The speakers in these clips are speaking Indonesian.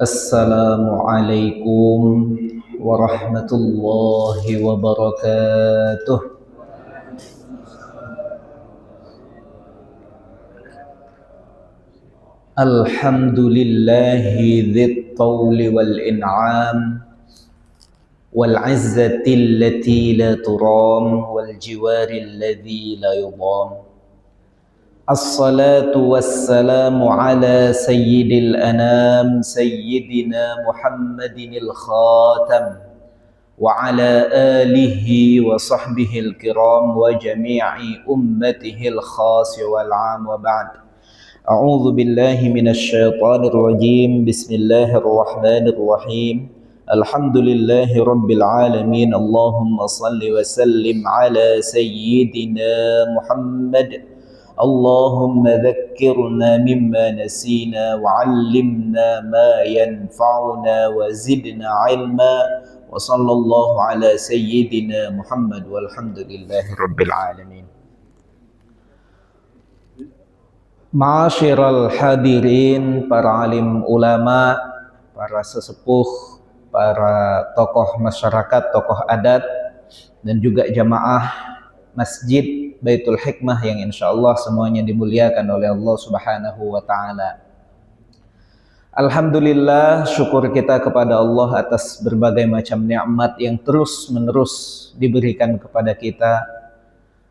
Assalamualaikum warahmatullahi wabarakatuh. Alhamdulillahi dzit tawli wal in'am wal izzati allati la turam wal jiwari alladhi la yudam. As-salatu wassalamu ala sayyidil anam sayyidina Muhammadinil khatam wa ala alihi wa sahbihil kiram wa jami'i ummatihil khas wal 'am wa ba'd. A'udzu billahi minasy syaithanir rajim. Bismillahir rahmanir rahim. Alhamdulillahi rabbil alamin. Allahumma shalli wa sallim ala sayyidina Muhammad. Allahumma dhakkirna mimma nasina wa 'allimna ma yanfa'una wa zidna 'ilma wa sallallahu ala sayyidina Muhammad walhamdulillahi rabbil alamin. Ma'asyiral hadirin, para alim ulama, para sesepuh, para tokoh masyarakat, tokoh adat, dan juga jamaah Masjid Baitul Hikmah yang insyaallah semuanya dimuliakan oleh Allah Subhanahu wa ta'ala. Alhamdulillah, syukur kita kepada Allah atas berbagai macam nikmat yang terus menerus diberikan kepada kita.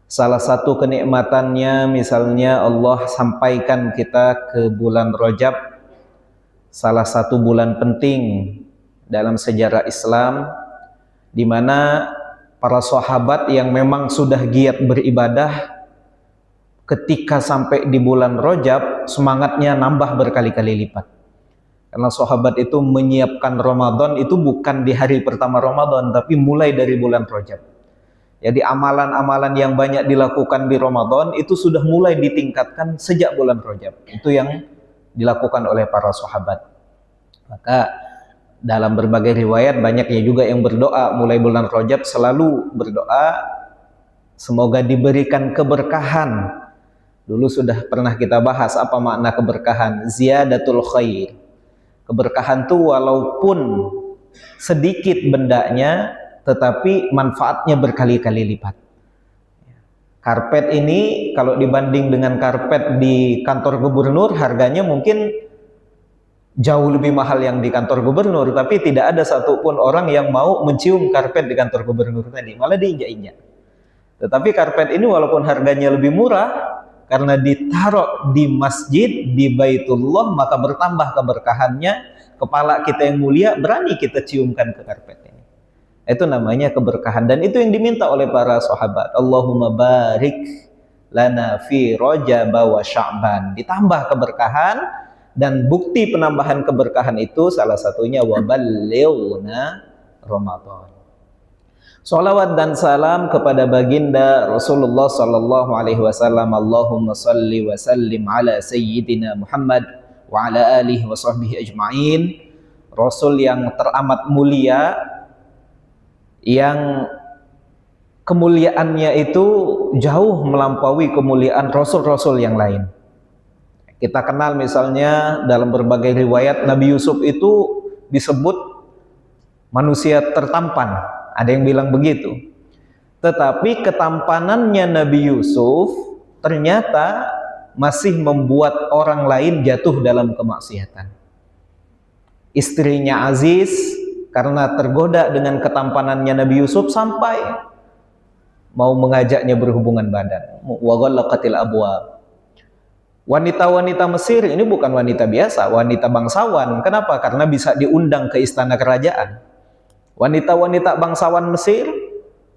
Salah satu kenikmatannya misalnya Allah sampaikan kita ke bulan Rajab, salah satu bulan penting dalam sejarah Islam, di mana para sahabat yang memang sudah giat beribadah, ketika sampai di bulan Rajab semangatnya nambah berkali-kali lipat. Karena sahabat itu menyiapkan Ramadan itu bukan di hari pertama Ramadan, tapi mulai dari bulan Rajab. Jadi amalan-amalan yang banyak dilakukan di Ramadan itu sudah mulai ditingkatkan sejak bulan Rajab. Itu yang dilakukan oleh para sahabat. Maka dalam berbagai riwayat banyaknya juga yang berdoa mulai bulan Rajab, selalu berdoa semoga diberikan keberkahan. Dulu sudah pernah kita bahas apa makna keberkahan, ziyadatul khair. Keberkahan itu walaupun sedikit bendanya tetapi manfaatnya berkali-kali lipat. Karpet ini kalau dibanding dengan karpet di kantor gubernur harganya mungkin jauh lebih mahal yang di kantor gubernur, tapi tidak ada satupun orang yang mau mencium karpet di kantor gubernur tadi, malah diinjak-injak. Tetapi karpet ini walaupun harganya lebih murah, karena ditaruh di masjid, di Baitullah, maka bertambah keberkahannya. Kepala kita yang mulia berani kita ciumkan ke karpet ini. Itu namanya keberkahan, dan itu yang diminta oleh para sahabat. Allahumma barik lana fi Rajab wa Sya'ban. Ditambah keberkahan. Dan bukti penambahan keberkahan itu salah satunya waballighna Ramadan. Shalawat dan salam kepada baginda Rasulullah sallallahu alaihi wasallam. Allahumma shalli wa sallim ala sayyidina Muhammad wa ala alihi wa sahbihi ajma'in. Rasul yang teramat mulia, yang kemuliaannya itu jauh melampaui kemuliaan rasul-rasul yang lain. Kita kenal misalnya dalam berbagai riwayat Nabi Yusuf itu disebut manusia tertampan. Ada yang bilang begitu. Tetapi ketampanannya Nabi Yusuf ternyata masih membuat orang lain jatuh dalam kemaksiatan. Istrinya Aziz karena tergoda dengan ketampanannya Nabi Yusuf sampai mau mengajaknya berhubungan badan. Wa ghallaqatil abwab. Wanita-wanita Mesir ini bukan wanita biasa, wanita bangsawan. Kenapa? Karena bisa diundang ke istana kerajaan. Wanita-wanita bangsawan Mesir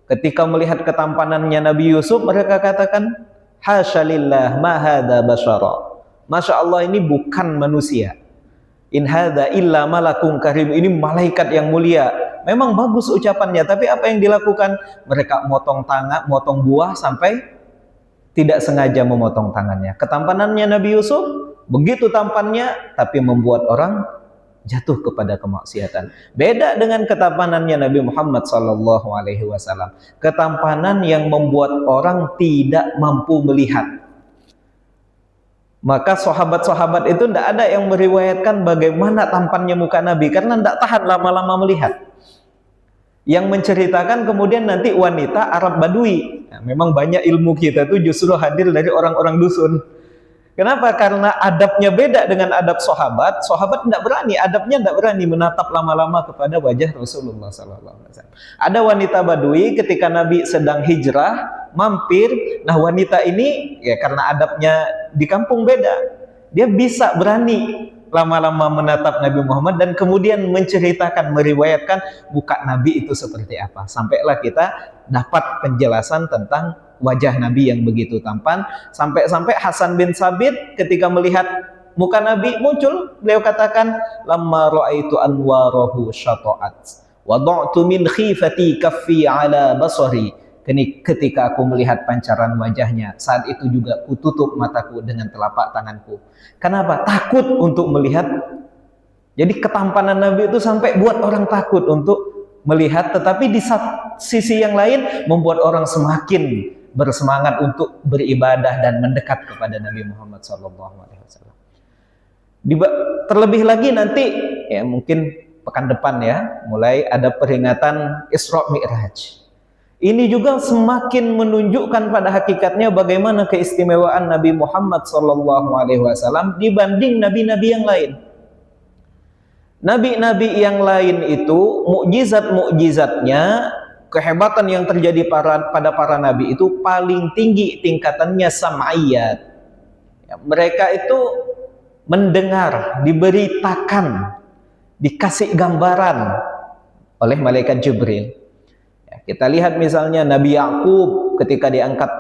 ketika melihat ketampanannya Nabi Yusuf, mereka katakan, hasya lillah ma hadza basyara. Masya Allah, ini bukan manusia. In hadza illa malakun karim. Ini malaikat yang mulia. memang bagus ucapannya, tapi apa yang dilakukan? Mereka motong tangan, motong buah sampai tidak sengaja memotong tangannya. Ketampanannya Nabi Yusuf begitu tampannya, tapi membuat orang jatuh kepada kemaksiatan. Beda dengan ketampanannya Nabi Muhammad SAW. Ketampanan yang membuat orang tidak mampu melihat. Maka sahabat-sahabat itu tidak ada yang meriwayatkan bagaimana tampannya muka Nabi, karena tidak tahan lama-lama melihat. Yang menceritakan kemudian nanti wanita Arab Badui. Nah, memang banyak ilmu kita itu justru hadir dari orang-orang dusun. Kenapa? Karena adabnya beda dengan adab sahabat. Sahabat tidak berani, adabnya tidak berani menatap lama-lama kepada wajah Rasulullah SAW. Ada wanita Badui ketika Nabi sedang hijrah, mampir. Nah wanita ini, ya karena adabnya di kampung beda, dia bisa berani lama-lama menatap Nabi Muhammad dan kemudian menceritakan, meriwayatkan muka Nabi itu seperti apa. Sampailah kita dapat penjelasan tentang wajah Nabi yang begitu tampan, sampai-sampai Hasan bin Sabit ketika melihat muka Nabi muncul, beliau katakan, lamma ra'aitu anwarahu syata'at wada'tu min khifati kaffi ala basari. Ketika aku melihat pancaran wajahnya, saat itu juga kututup mataku dengan telapak tanganku. Kenapa? Takut untuk melihat. Jadi ketampanan Nabi itu sampai buat orang takut untuk melihat, tetapi di sisi yang lain membuat orang semakin bersemangat untuk beribadah dan mendekat kepada Nabi Muhammad SAW. Terlebih lagi nanti, ya mungkin pekan depan ya, mulai ada peringatan Isra Mi'raj. Ini juga semakin menunjukkan pada hakikatnya bagaimana keistimewaan Nabi Muhammad SAW dibanding nabi-nabi yang lain. Nabi-nabi yang lain itu mukjizat-mukjizatnya, kehebatan yang terjadi pada para nabi itu paling tinggi tingkatannya sam'iyat. Ya, mereka itu mendengar, diberitakan, dikasih gambaran oleh malaikat Jibril. Kita lihat misalnya Nabi Yakub ketika diangkat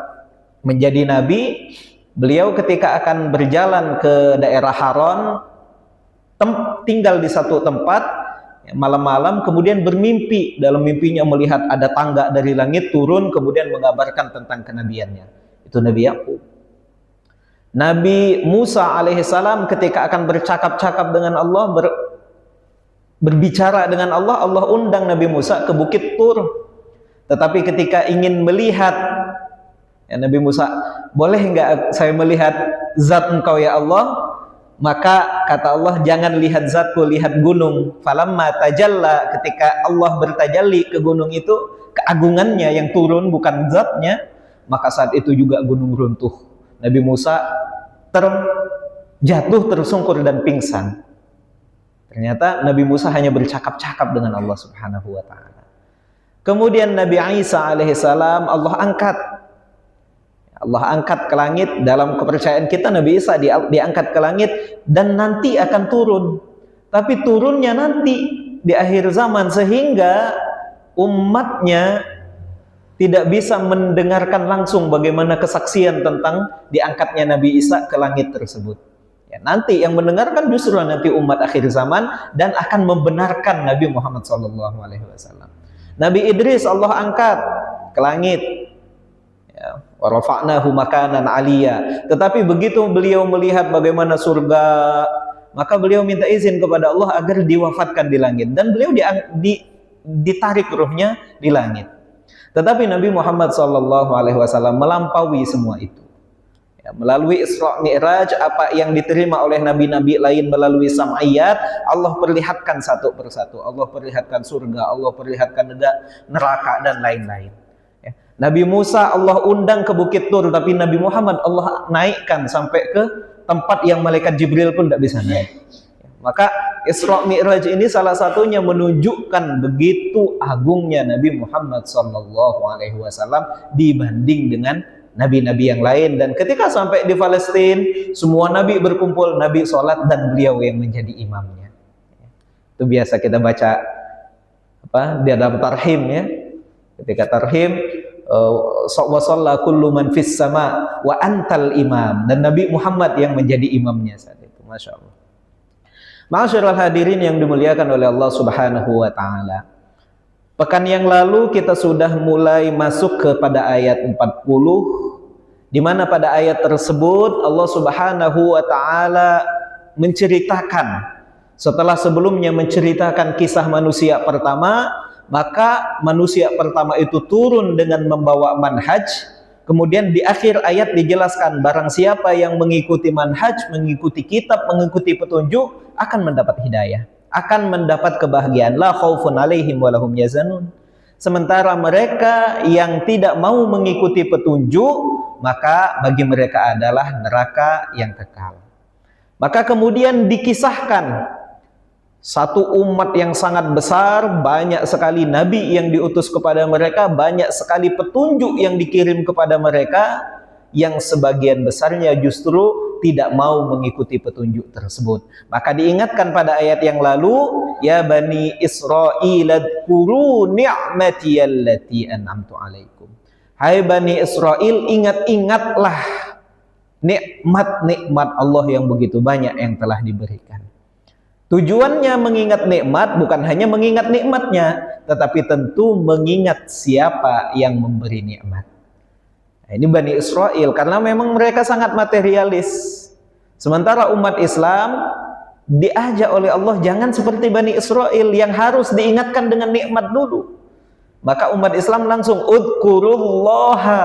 menjadi nabi, beliau ketika akan berjalan ke daerah Haran, tinggal di satu tempat malam-malam, kemudian bermimpi. Dalam mimpinya melihat ada tangga dari langit turun, kemudian mengabarkan tentang kenabiannya. Itu Nabi Yakub. Nabi Musa alaihissalam ketika akan bercakap-cakap dengan Allah, berbicara dengan Allah, Allah undang Nabi Musa ke Bukit Tur. Tetapi ketika ingin melihat, ya Nabi Musa, boleh enggak saya melihat zat engkau ya Allah? Maka kata Allah, jangan lihat zatku, lihat gunung. Falamma tajalla, ketika Allah bertajalli ke gunung itu, keagungannya yang turun bukan zatnya, maka saat itu juga gunung runtuh. Nabi Musa terjatuh, tersungkur dan pingsan. Ternyata Nabi Musa hanya bercakap-cakap dengan Allah Subhanahu wa ta'ala. Kemudian Nabi Isa alaihissalam Allah angkat ke langit. Dalam kepercayaan kita Nabi Isa diangkat ke langit dan nanti akan turun. Tapi turunnya nanti di akhir zaman, sehingga umatnya tidak bisa mendengarkan langsung bagaimana kesaksian tentang diangkatnya Nabi Isa ke langit tersebut. Ya, nanti yang mendengarkan justru nanti umat akhir zaman dan akan membenarkan Nabi Muhammad SAW. Nabi Idris Allah angkat ke langit, ya, wa rafa'nahu makanan aliyya. Tetapi begitu beliau melihat bagaimana surga, maka beliau minta izin kepada Allah agar diwafatkan di langit, dan beliau ditarik ruhnya di langit. Tetapi Nabi Muhammad SAW melampaui semua itu. Ya, melalui Isra Mi'raj, apa yang diterima oleh nabi-nabi lain melalui sam'iyat, Allah perlihatkan satu persatu. Allah perlihatkan surga, Allah perlihatkan neraka dan lain-lain. Ya. Nabi Musa Allah undang ke Bukit Tur, tapi Nabi Muhammad Allah naikkan sampai ke tempat yang malaikat Jibril pun tidak bisa naik. Ya. Maka Isra Mi'raj ini salah satunya menunjukkan begitu agungnya Nabi Muhammad SAW dibanding dengan nabi-nabi yang lain. Dan ketika sampai di Palestina, semua nabi berkumpul, Nabi sholat dan beliau yang menjadi imamnya. Itu biasa kita baca di dalam tarhim ya. Ketika tarhim, wa shalla kullu man fis sama wa antal imam, dan Nabi Muhammad yang menjadi imamnya saat itu. Masya Allah. Ma'asyiral hadirin yang dimuliakan oleh Allah Subhanahu wa ta'ala. Pekan yang lalu kita sudah mulai masuk kepada ayat 40, di mana pada ayat tersebut Allah Subhanahu wa taala menceritakan, setelah sebelumnya menceritakan kisah manusia pertama, maka manusia pertama itu turun dengan membawa manhaj. Kemudian di akhir ayat dijelaskan barang siapa yang mengikuti manhaj, mengikuti kitab, mengikuti petunjuk akan mendapat hidayah, akan mendapat kebahagiaan. La khaufun alaihim wa lahum yazanun. Sementara mereka yang tidak mau mengikuti petunjuk, maka bagi mereka adalah neraka yang kekal. Maka kemudian dikisahkan satu umat yang sangat besar, banyak sekali nabi yang diutus kepada mereka, banyak sekali petunjuk yang dikirim kepada mereka, yang sebagian besarnya justru tidak mau mengikuti petunjuk tersebut. Maka diingatkan pada ayat yang lalu, ya Bani Israil adkuru ni'mati allati an'amtu alaikum. Hai Bani Israel, ingat-ingatlah nikmat-nikmat Allah yang begitu banyak yang telah diberikan. Tujuannya mengingat nikmat bukan hanya mengingat nikmatnya, tetapi tentu mengingat siapa yang memberi nikmat. Nah, ini Bani Israel, karena memang mereka sangat materialis. Sementara umat Islam diajak oleh Allah jangan seperti Bani Israel yang harus diingatkan dengan nikmat dulu. Maka umat Islam langsung udkurullaha,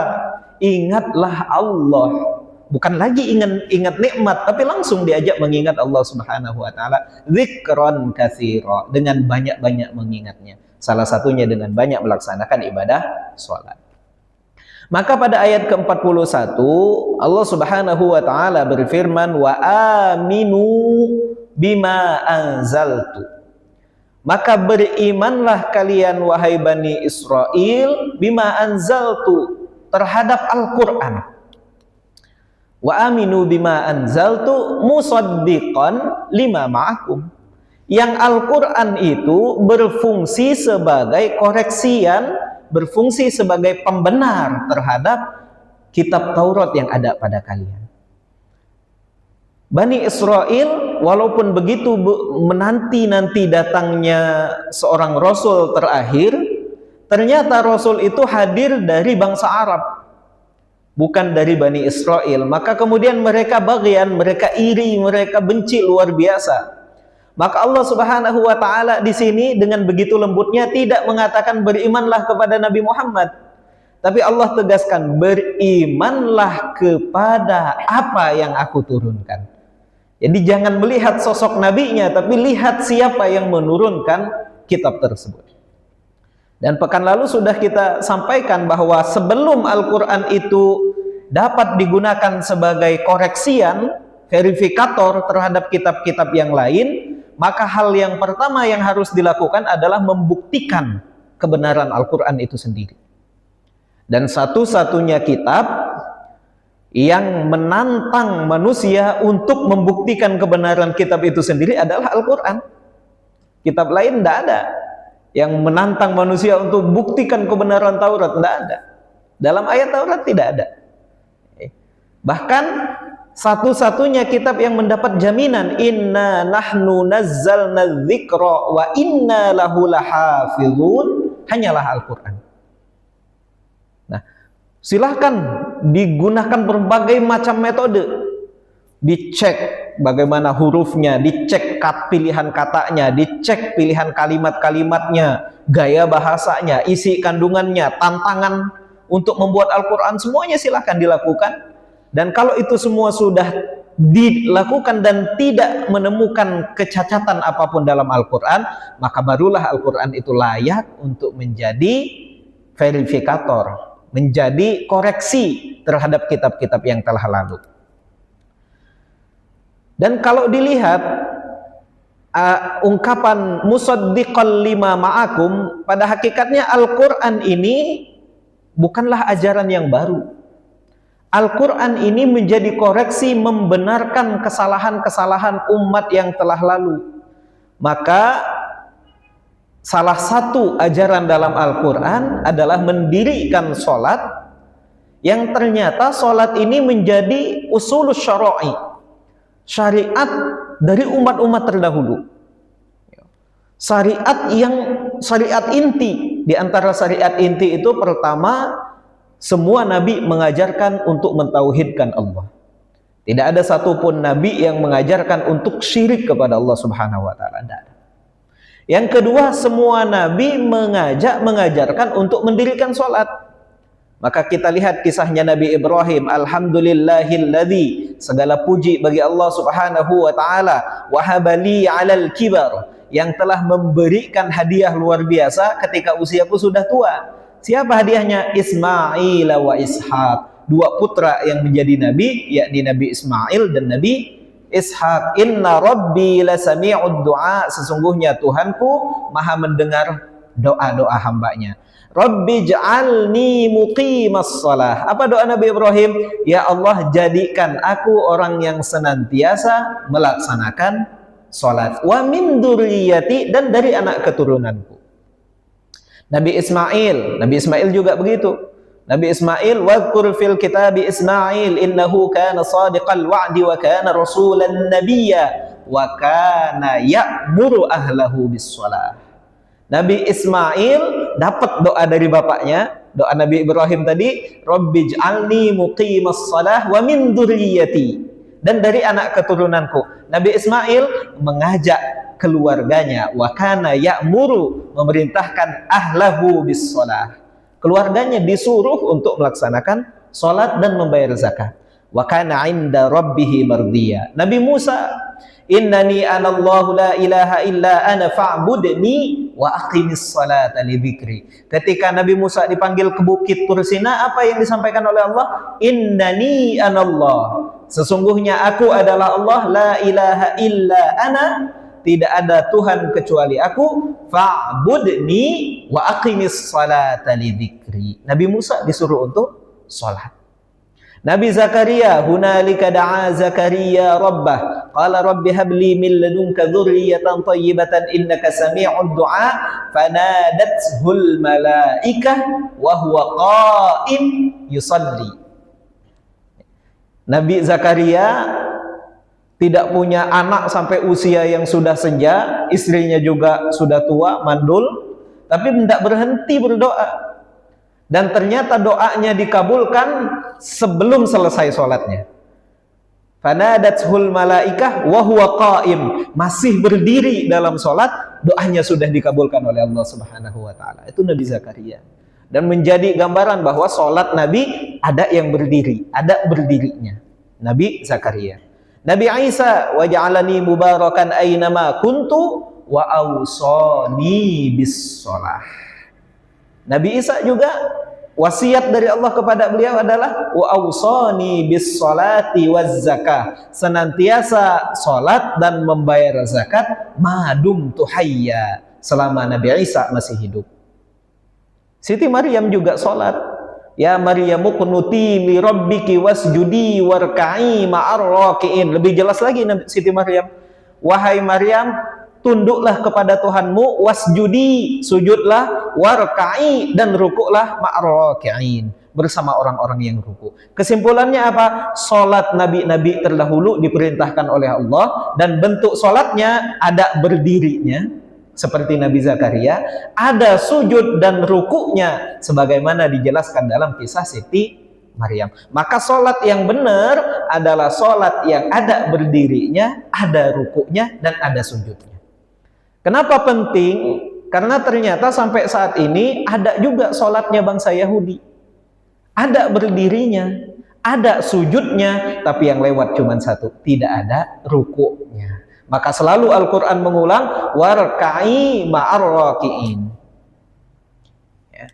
ingatlah Allah. Bukan lagi ingat nikmat, tapi langsung diajak mengingat Allah Subhanahu wa taala, dzikran katsira, dengan banyak-banyak mengingatnya. Salah satunya dengan banyak melaksanakan ibadah salat. Maka pada ayat ke-41 Allah Subhanahu wa taala berfirman, wa aminu bima anzaltu. Maka berimanlah kalian wahai Bani Israel bima anzaltu, terhadap Al-Qur'an. Wa aminu bima anzaltu musaddiqan lima ma'akum. Yang Al-Qur'an itu berfungsi sebagai koreksian, berfungsi sebagai pembenar terhadap kitab Taurat yang ada pada kalian. Bani Israel walaupun begitu menanti-nanti datangnya seorang rasul terakhir, ternyata rasul itu hadir dari bangsa Arab, bukan dari Bani Israel. Maka kemudian mereka bagian, mereka iri, mereka benci luar biasa. Maka Allah Subhanahu wa taala di sini dengan begitu lembutnya tidak mengatakan berimanlah kepada Nabi Muhammad, tapi Allah tegaskan berimanlah kepada apa yang aku turunkan. Jadi jangan melihat sosok nabinya, tapi lihat siapa yang menurunkan kitab tersebut. Dan pekan lalu sudah kita sampaikan bahwa sebelum Al-Quran itu dapat digunakan sebagai koreksian, verifikator terhadap kitab-kitab yang lain, maka hal yang pertama yang harus dilakukan adalah membuktikan kebenaran Al-Quran itu sendiri. Dan satu-satunya kitab yang menantang manusia untuk membuktikan kebenaran kitab itu sendiri adalah Al-Quran. Kitab lain tidak ada yang menantang manusia untuk buktikan kebenaran Taurat, tidak ada. Dalam ayat Taurat tidak ada. Bahkan satu-satunya kitab yang mendapat jaminan inna nahnu nazzalna dzikra wa inna lahu lahafizun hanyalah Al-Quran. Nah, silahkan digunakan berbagai macam metode, dicek bagaimana hurufnya, dicek pilihan katanya, dicek pilihan kalimat-kalimatnya, gaya bahasanya, isi kandungannya, tantangan untuk membuat Al-Quran, semuanya silahkan dilakukan. Dan kalau itu semua sudah dilakukan dan tidak menemukan kecacatan apapun dalam Al-Quran, maka barulah Al-Quran itu layak untuk menjadi verifikator, menjadi koreksi terhadap kitab-kitab yang telah lalu. Dan kalau dilihat ungkapan musaddiqan lima ma'akum, pada hakikatnya Al-Quran ini bukanlah ajaran yang baru. Al-Quran ini menjadi koreksi, membenarkan kesalahan-kesalahan umat yang telah lalu. Maka salah satu ajaran dalam Al-Quran adalah mendirikan sholat, yang ternyata sholat ini menjadi usul syara'i, syariat dari umat-umat terdahulu, syariat inti di antara syariat inti itu pertama, semua nabi mengajarkan untuk mentauhidkan Allah. Tidak ada satupun nabi yang mengajarkan untuk syirik kepada Allah Subhanahu wa taala. Tidak ada. Yang kedua, semua nabi mengajarkan untuk mendirikan salat. Maka kita lihat kisahnya Nabi Ibrahim, alhamdulillahilladzi, segala puji bagi Allah Subhanahu wa taala, wahabali 'alal kibar, yang telah memberikan hadiah luar biasa ketika usiaku sudah tua. Siapa hadiahnya? Ismail wa Ishaq, dua putra yang menjadi nabi, yakni Nabi Ismail dan Nabi Ishaq. Inna rabbi lasami'ud du'a, sesungguhnya Tuhanku maha mendengar doa-doa hambanya. Rabbi ja'alni muqimas shalah. Apa doa Nabi Ibrahim? Ya Allah, jadikan aku orang yang senantiasa melaksanakan salat. Wa min dzurriyyati, dan dari anak keturunanku. Nabi Ismail juga begitu. Nabi Ismail, wadhkur fil kitabi Ismail innahu kana shadiqal wa'di wa kana rasulan nabiyya wa kana ya'muru ahlahu bis shalah. Nabi Ismail dapat doa dari bapaknya, doa Nabi Ibrahim tadi, Rabbi ij'alni muqimas shalah wa min dzurriyyati, dan dari anak keturunanku. Nabi Ismail mengajak keluarganya, wa kana ya'muru, memerintahkan ahlahu bis shalah. Keluarganya disuruh untuk melaksanakan salat dan membayar zakat. Wa kana 'inda rabbih mardiya. Nabi Musa, innani anallahu la ilaha illa ana fa'budni wa aqimis salata li dzikri. Ketika Nabi Musa dipanggil ke bukit Tursina, apa yang disampaikan oleh Allah? Innani anallah, sesungguhnya aku adalah Allah, la ilaha illa ana, tidak ada Tuhan kecuali aku, fa'budni wa aqimis salata li dzikri. Nabi Musa disuruh untuk salat. Nabi Zakaria, hunalika da'a Zakaria rabbah, qala rabbi habli min ladunka dzurriyyatan thayyibatan innaka sami'ud du'a, fanadathul malaikah wa huwa qa'im yusalli. Nabi Zakaria tidak punya anak sampai usia yang sudah senja, istrinya juga sudah tua, mandul, tapi tidak berhenti berdoa. Dan ternyata doanya dikabulkan sebelum selesai sholatnya. Fanadathul malaikah wa huwa qa'im, masih berdiri dalam sholat, doanya sudah dikabulkan oleh Allah Subhanahu wa taala. Itu Nabi Zakaria. Dan menjadi gambaran bahwa sholat Nabi ada yang berdiri, ada berdirinya. Nabi Zakaria. Nabi Isa, wa ja'alani mubarakan aynama kuntu wa awsani bis shalah. Nabi Isa juga, wasiat dari Allah kepada beliau adalah wa awsani bis sholati waz zakah, senantiasa salat dan membayar zakat madum tuhayya, selama Nabi Isa masih hidup. Siti Maryam juga salat. Ya Maryamu qunuti li rabbiki wasjudi warka'i ma'ar raki'in. Lebih jelas lagi Siti Maryam, wahai Maryam, tunduklah kepada Tuhanmu, wasjudi, sujudlah, warka'i, dan rukuklah, ma'ar raki'in, bersama orang-orang yang ruku. Kesimpulannya apa? Salat nabi-nabi terdahulu diperintahkan oleh Allah, dan bentuk salatnya ada berdirinya seperti Nabi Zakaria, ada sujud dan rukuknya sebagaimana dijelaskan dalam kisah Siti Maryam. Maka salat yang benar adalah salat yang ada berdirinya, ada rukuknya, dan ada sujudnya. Kenapa penting? Karena ternyata sampai saat ini ada juga salatnya bangsa Yahudi, ada berdirinya, ada sujudnya, tapi yang lewat cuma satu, tidak ada rukuknya. Maka selalu Al-Quran mengulang warka'i ma'ar raki'in, ya.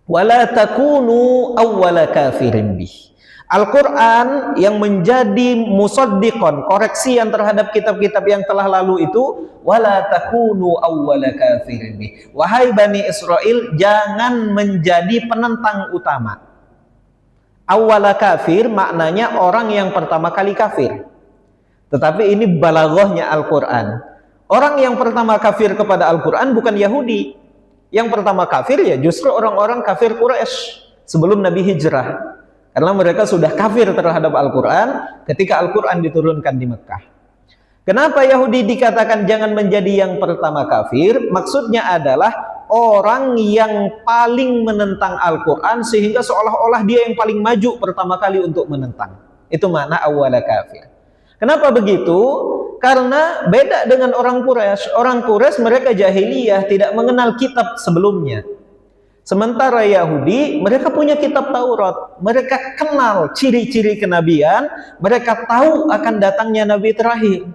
Wala takunu awwala kafirin bih. Al-Quran yang menjadi musaddiqon, koreksian terhadap kitab-kitab yang telah lalu itu, wala takunu awwala kafirin bih. Wahai Bani Israel, jangan menjadi penentang utama. Awwala kafir maknanya orang yang pertama kali kafir. Tetapi ini balaghahnya Al-Quran. Orang yang pertama kafir kepada Al-Quran bukan Yahudi. Yang pertama kafir ya justru orang-orang kafir Quraisy sebelum Nabi hijrah. Karena mereka sudah kafir terhadap Al-Quran ketika Al-Quran diturunkan di Mekah. Kenapa Yahudi dikatakan jangan menjadi yang pertama kafir? Maksudnya adalah orang yang paling menentang Al-Quran sehingga seolah-olah dia yang paling maju pertama kali untuk menentang. Itu makna awwala kafir. Kenapa begitu? Karena beda dengan orang Quraisy. Orang Quraisy mereka jahiliyah, tidak mengenal kitab sebelumnya. Sementara Yahudi, mereka punya kitab Taurat. Mereka kenal ciri-ciri kenabian, mereka tahu akan datangnya Nabi terakhir.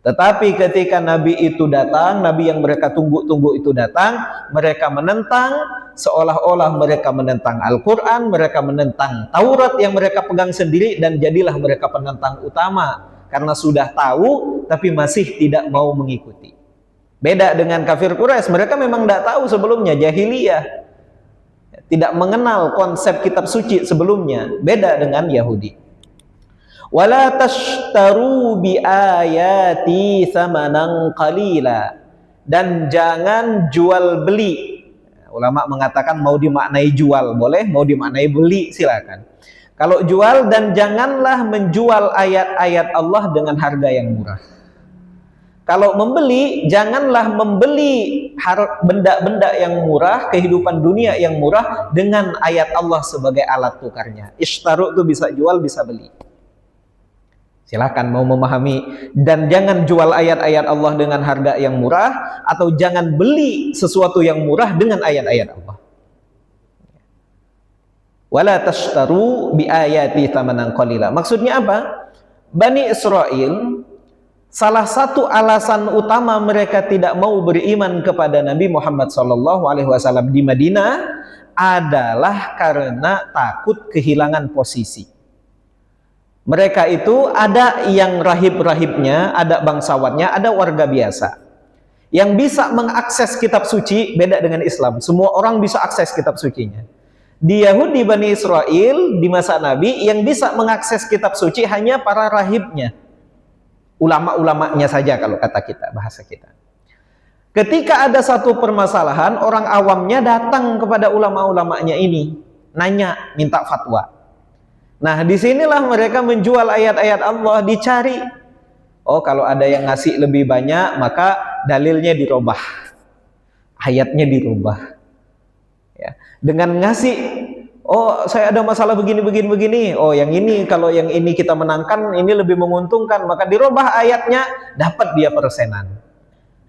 Tetapi ketika Nabi itu datang, Nabi yang mereka tunggu-tunggu itu datang, mereka menentang, seolah-olah mereka menentang Al-Quran, mereka menentang Taurat yang mereka pegang sendiri, dan jadilah mereka penentang utama. Karena sudah tahu, tapi masih tidak mau mengikuti. Beda dengan kafir Quraisy, mereka memang tidak tahu sebelumnya, jahiliyah. Tidak mengenal konsep kitab suci sebelumnya. Beda dengan Yahudi. Wala tashtaru bi ayati tsamanan qalila, dan jangan jual beli. Ulama mengatakan mau dimaknai jual boleh, mau dimaknai beli silakan. Kalau jual, dan janganlah menjual ayat-ayat Allah dengan harga yang murah. Kalau membeli, janganlah membeli benda-benda yang murah, kehidupan dunia yang murah dengan ayat Allah sebagai alat tukarnya. Ishtaru itu bisa jual, bisa beli. Silakan mau memahami. Dan jangan jual ayat-ayat Allah dengan harga yang murah, atau jangan beli sesuatu yang murah dengan ayat-ayat Allah. Wala tashtaru bi ayati tsamanan qalila. Maksudnya apa? Bani Israel, salah satu alasan utama mereka tidak mau beriman kepada Nabi Muhammad SAW di Madinah adalah karena takut kehilangan posisi. Mereka itu ada yang rahib-rahibnya, ada bangsawannya, ada warga biasa. Yang bisa mengakses kitab suci, beda dengan Islam. Semua orang bisa akses kitab sucinya. Di Yahudi Bani Israel di masa Nabi, yang bisa mengakses kitab suci hanya para rahibnya. Ulama-ulamanya saja kalau kata kita, bahasa kita. Ketika ada satu permasalahan, orang awamnya datang kepada ulama-ulamanya ini, nanya, minta fatwa. Nah, disinilah mereka menjual ayat-ayat Allah, dicari. Oh, kalau ada yang ngasih lebih banyak, maka dalilnya dirubah, ayatnya dirubah. Ya. Dengan ngasih, oh saya ada masalah begini. Oh yang ini, kalau yang ini kita menangkan, ini lebih menguntungkan, maka dirubah ayatnya, dapat dia persenan.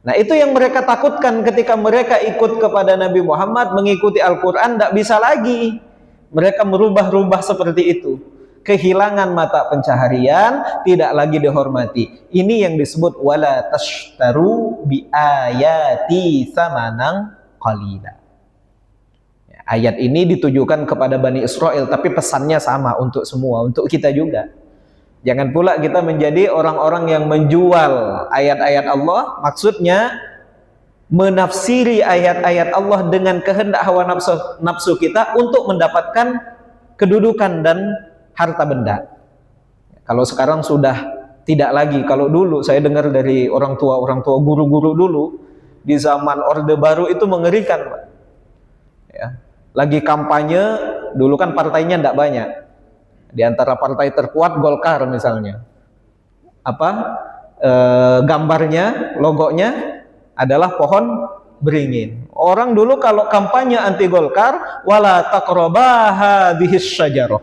Nah itu yang mereka takutkan ketika mereka ikut kepada Nabi Muhammad, mengikuti Al-Quran, tidak bisa lagi. Mereka merubah-rubah seperti itu. Kehilangan mata pencaharian, tidak lagi dihormati. Ini yang disebut wala tashtaru bi ayati tsamanan qalila. Ayat ini ditujukan kepada Bani Israel, tapi pesannya sama untuk semua, untuk kita juga. Jangan pula kita menjadi orang-orang yang menjual ayat-ayat Allah, maksudnya menafsiri ayat-ayat Allah dengan kehendak hawa nafsu kita untuk mendapatkan kedudukan dan harta benda. Kalau sekarang sudah tidak lagi. Kalau dulu saya dengar dari orang tua guru-guru dulu, di zaman Orde Baru itu mengerikan, Pak. Ya. Lagi kampanye, dulu kan partainya tidak banyak. Di antara partai terkuat Golkar misalnya. Gambarnya, logonya adalah pohon beringin. Orang dulu kalau kampanye anti Golkar, wala taqraba hadhis syajarah.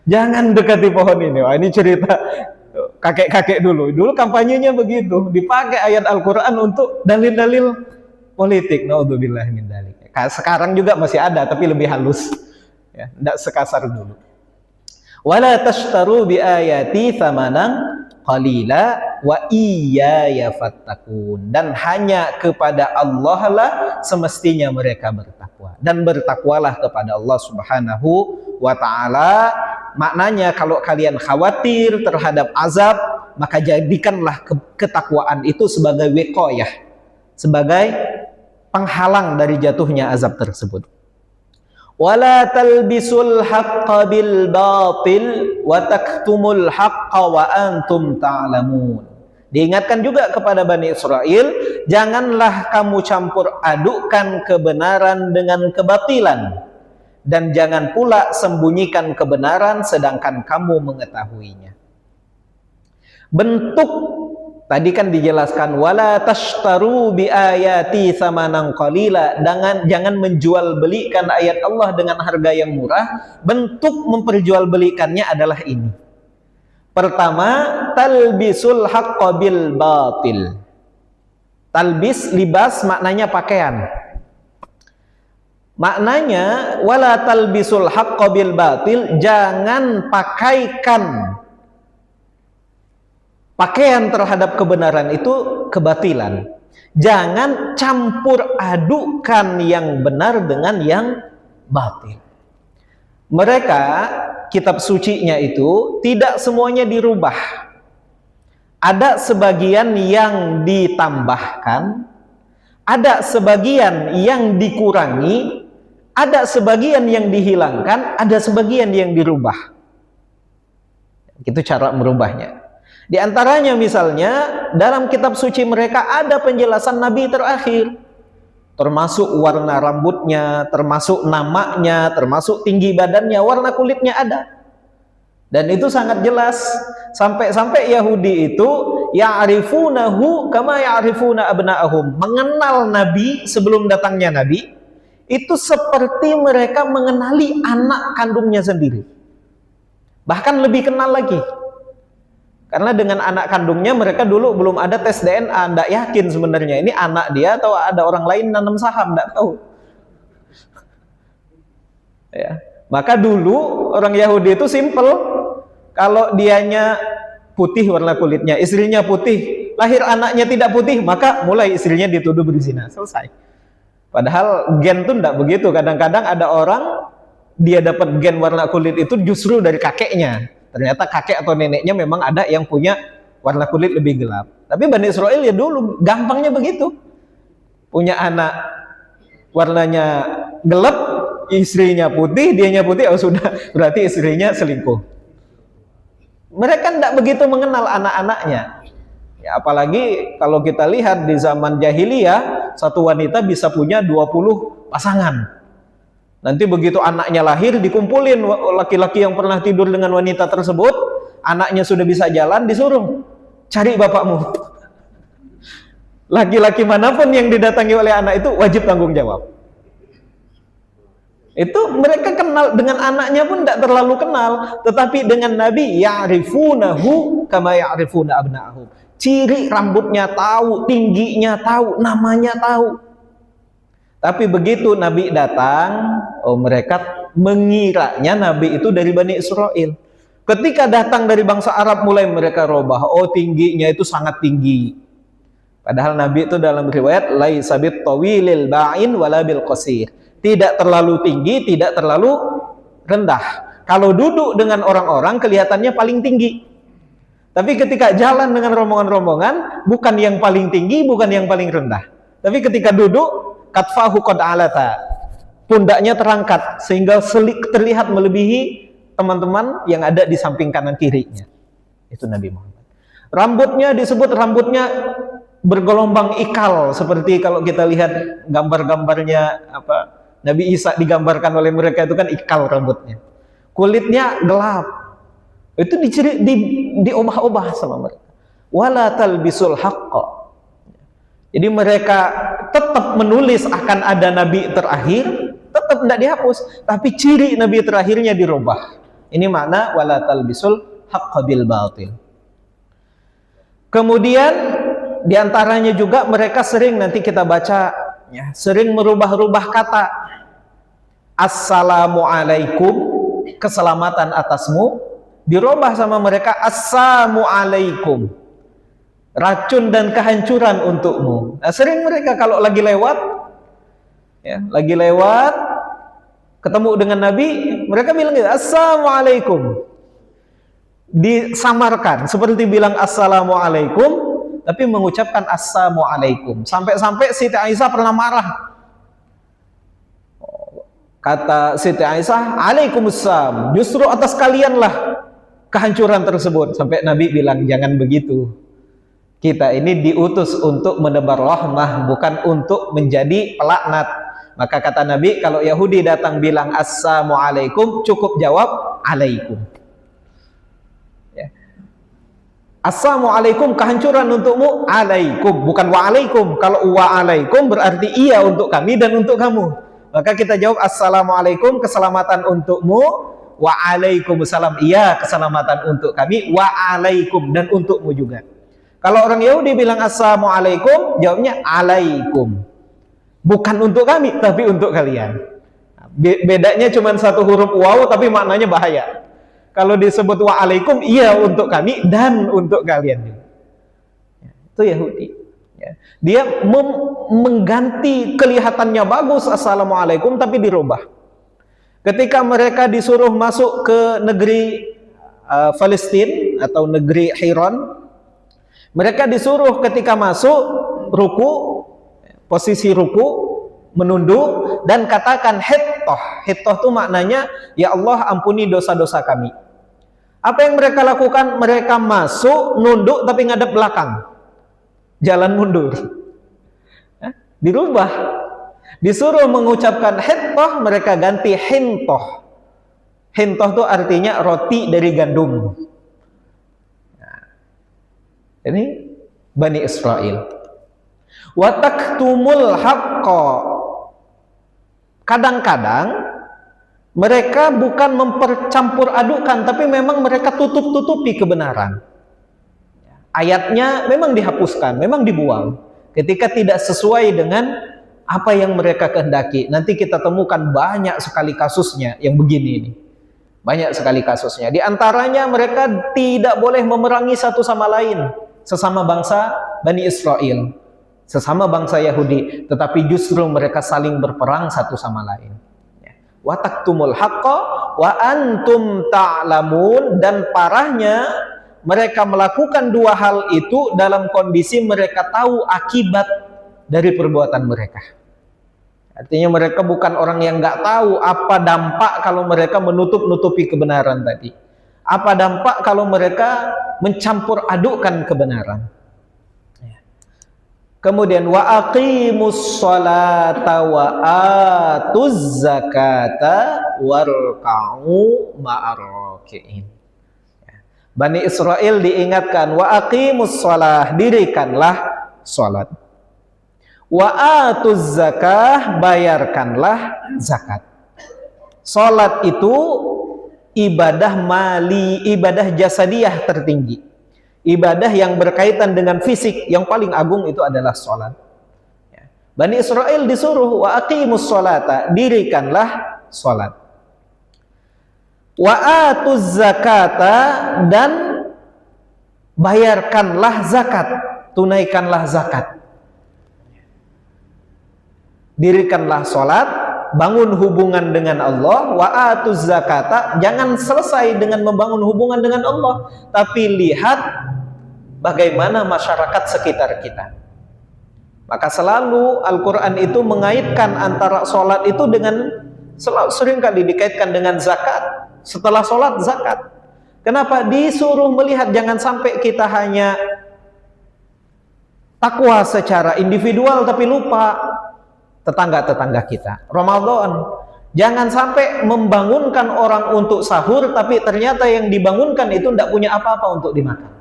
Jangan dekati pohon ini. Wah, ini cerita kakek-kakek dulu. Dulu kampanyenya begitu, dipakai ayat Al-Qur'an untuk dalil-dalil politik. Naudzubillah min dzalik. Sekarang juga masih ada, tapi lebih halus. Ya, tidak sekasar dulu. Wala tashtaru bi ayati tsamanan qalila wa iyaya fattakun. Dan hanya kepada Allah lah semestinya mereka bertakwa. Dan bertakwalah kepada Allah Subhanahu wa ta'ala. Maknanya kalau kalian khawatir terhadap azab, maka jadikanlah ketakwaan itu sebagai wiqayah, sebagai penghalang dari jatuhnya azab tersebut. Wala talbisul haqqa bil batil wa taktumul haqqa wa antum ta'lamun. Diingatkan juga kepada Bani Israel, janganlah kamu campur adukkan kebenaran dengan kebatilan, dan jangan pula sembunyikan kebenaran sedangkan kamu mengetahuinya. Bentuk Tadi kan dijelaskan wala tashtaru bi ayati tsamanan qalila, jangan menjual belikan ayat Allah dengan harga yang murah. Bentuk memperjualbelikannya adalah ini. Pertama, talbisul haqqo bil batil. Talbis, libas maknanya pakaian. Maknanya wala talbisul haqqo bil batil, jangan pakaikan pakaian terhadap kebenaran itu kebatilan. Jangan campur adukan yang benar dengan yang batil. Mereka kitab sucinya itu tidak semuanya dirubah. Ada sebagian yang ditambahkan, ada sebagian yang dikurangi, ada sebagian yang dihilangkan, ada sebagian yang dirubah. Itu cara merubahnya. Di antaranya misalnya dalam kitab suci mereka ada penjelasan Nabi terakhir, termasuk warna rambutnya, termasuk namanya, termasuk tinggi badannya, warna kulitnya ada. Dan itu sangat jelas. Sampai-sampai Yahudi itu ya'rifunahu kama ya'rifuna abna'ahum, mengenal Nabi sebelum datangnya Nabi itu seperti mereka mengenali anak kandungnya sendiri. Bahkan lebih kenal lagi. Karena dengan anak kandungnya mereka dulu belum ada tes DNA, tidak yakin sebenarnya ini anak dia atau ada orang lain nanam saham, tidak tahu. Ya. Maka dulu orang Yahudi itu simple, kalau dianya putih warna kulitnya, istrinya putih, lahir anaknya tidak putih, maka mulai istrinya dituduh berzina, selesai. Padahal gen itu tidak begitu. Kadang-kadang ada orang dia dapat gen warna kulit itu justru dari kakeknya. Ternyata kakek atau neneknya memang ada yang punya warna kulit lebih gelap. Tapi Bani Israel ya dulu gampangnya begitu. Punya anak warnanya gelap, istrinya putih, dianya putih, oh sudah, berarti istrinya selingkuh. Mereka tidak begitu mengenal anak-anaknya. Ya, apalagi kalau kita lihat di zaman jahiliyah, satu wanita bisa punya 20 pasangan. Nanti begitu anaknya lahir, dikumpulin laki-laki yang pernah tidur dengan wanita tersebut, anaknya sudah bisa jalan, disuruh cari bapakmu. Laki-laki manapun yang didatangi oleh anak itu wajib tanggung jawab. Itu mereka kenal, dengan anaknya pun tidak terlalu kenal, tetapi dengan Nabi ya'rifunahu kama ya'rifuna abna'ahum. Ciri rambutnya tahu, tingginya tahu, namanya tahu. Tapi begitu Nabi datang, mereka mengiranya Nabi itu dari Bani Israel. Ketika datang dari bangsa Arab, mulai mereka robah, tingginya itu sangat tinggi. Padahal Nabi itu dalam riwayat laisa bit tawilil ba'in wala bil qasir. Tidak terlalu tinggi, tidak terlalu rendah. Kalau duduk dengan orang-orang kelihatannya paling tinggi. Tapi ketika jalan dengan rombongan-rombongan, bukan yang paling tinggi, bukan yang paling rendah. Tapi ketika duduk, katfahu qad alata, pundaknya terangkat sehingga terlihat melebihi teman-teman yang ada di samping kanan kirinya. Itu Nabi Muhammad. Rambutnya disebut rambutnya bergelombang ikal, seperti kalau kita lihat gambar-gambarnya Nabi Isa digambarkan oleh mereka itu kan ikal rambutnya. Kulitnya gelap. Itu diobah-obah sama mereka. Wala talbisul haqqo. Jadi mereka tetap menulis akan ada Nabi terakhir, tetap tidak dihapus, tapi ciri Nabi terakhirnya dirubah. Ini makna wala talbisul haqqa bil batil. Kemudian diantaranya juga mereka sering, nanti kita baca, ya, sering merubah-rubah kata. Assalamualaikum, keselamatan atasmu, dirubah sama mereka assalamualaikum, racun dan kehancuran untukmu. Nah, sering mereka kalau lagi lewat, ya, ketemu dengan Nabi, mereka bilang gitu, assalamualaikum. Disamarkan, seperti bilang assalamualaikum, tapi mengucapkan assalamualaikum. Sampai-sampai Siti Aisyah pernah marah. Kata Siti Aisyah, alaikumussalam, justru atas kalianlah kehancuran tersebut. Sampai Nabi bilang, jangan begitu. Kita ini diutus untuk menebar rahmah, bukan untuk menjadi pelaknat. Maka kata Nabi, kalau Yahudi datang bilang assalamualaikum, cukup jawab alaikum. Ya. Assalamualaikum kehancuran untukmu, alaikum, bukan waalaikum. Kalau waalaikum berarti iya untuk kami dan untuk kamu. Maka kita jawab assalamualaikum, keselamatan untukmu, waalaikumsalam, iya keselamatan untuk kami, waalaikum, dan untukmu juga. Kalau orang Yahudi bilang assalamualaikum, jawabnya alaikum. Bukan untuk kami, tapi untuk kalian. Bedanya cuma satu huruf waw, tapi maknanya bahaya. Kalau disebut waalaikum, iya untuk kami dan untuk kalian. Itu Yahudi. Dia mengganti kelihatannya bagus assalamualaikum, tapi dirubah. Ketika mereka disuruh masuk ke negeri Palestina atau negeri Hiron, mereka disuruh ketika masuk ruku, posisi ruku, menunduk dan katakan hittoh. Hittoh itu maknanya ya Allah ampuni dosa-dosa kami. Apa yang mereka lakukan? Mereka masuk, nunduk tapi ngadep belakang. Jalan mundur. Dirubah. Disuruh mengucapkan hittoh, mereka ganti hintoh. Hintoh itu artinya roti dari gandum. Ini Bani Israel. Wa taktumul haqqa. Kadang-kadang mereka bukan mempercampur adukan, tapi memang mereka tutup-tutupi kebenaran. Ayatnya memang dihapuskan, memang dibuang ketika tidak sesuai dengan apa yang mereka kehendaki. Nanti kita temukan banyak sekali kasusnya yang begini ini. Banyak sekali kasusnya. Di antaranya mereka tidak boleh memerangi satu sama lain, sesama bangsa Bani Israel, sesama bangsa Yahudi, tetapi justru mereka saling berperang satu sama lain. Wa taktumul haqqa wa antum ta'lamun, dan parahnya mereka melakukan dua hal itu dalam kondisi mereka tahu akibat dari perbuatan mereka. Artinya mereka bukan orang yang nggak tahu apa dampak kalau mereka menutup-nutupi kebenaran tadi. Apa dampak kalau mereka mencampur adukkan kebenaran. Kemudian wa aqimus sholata wa atuz zakata warka'u ma'arraki'in. Bani Israel diingatkan wa aqimus sholah, dirikanlah salat. Wa atuz zakah, bayarkanlah zakat. Salat itu ibadah mali, ibadah jasadiyah tertinggi. Ibadah yang berkaitan dengan fisik yang paling agung itu adalah sholat. Bani Israel disuruh wa aqimus sholata, dirikanlah sholat. Wa atuz zakata, dan bayarkanlah zakat, tunaikanlah zakat. Dirikanlah sholat, bangun hubungan dengan Allah. Wa atuz zakata, jangan selesai dengan membangun hubungan dengan Allah, tapi lihat bagaimana masyarakat sekitar kita. Maka selalu Al-Quran itu mengaitkan antara sholat itu dengan, sering kali dikaitkan dengan zakat. Setelah sholat, zakat. Kenapa? Disuruh melihat, jangan sampai kita hanya takwa secara individual tapi lupa tetangga-tetangga kita. Ramadan, jangan sampai membangunkan orang untuk sahur tapi ternyata yang dibangunkan itu tidak punya apa-apa untuk dimakan.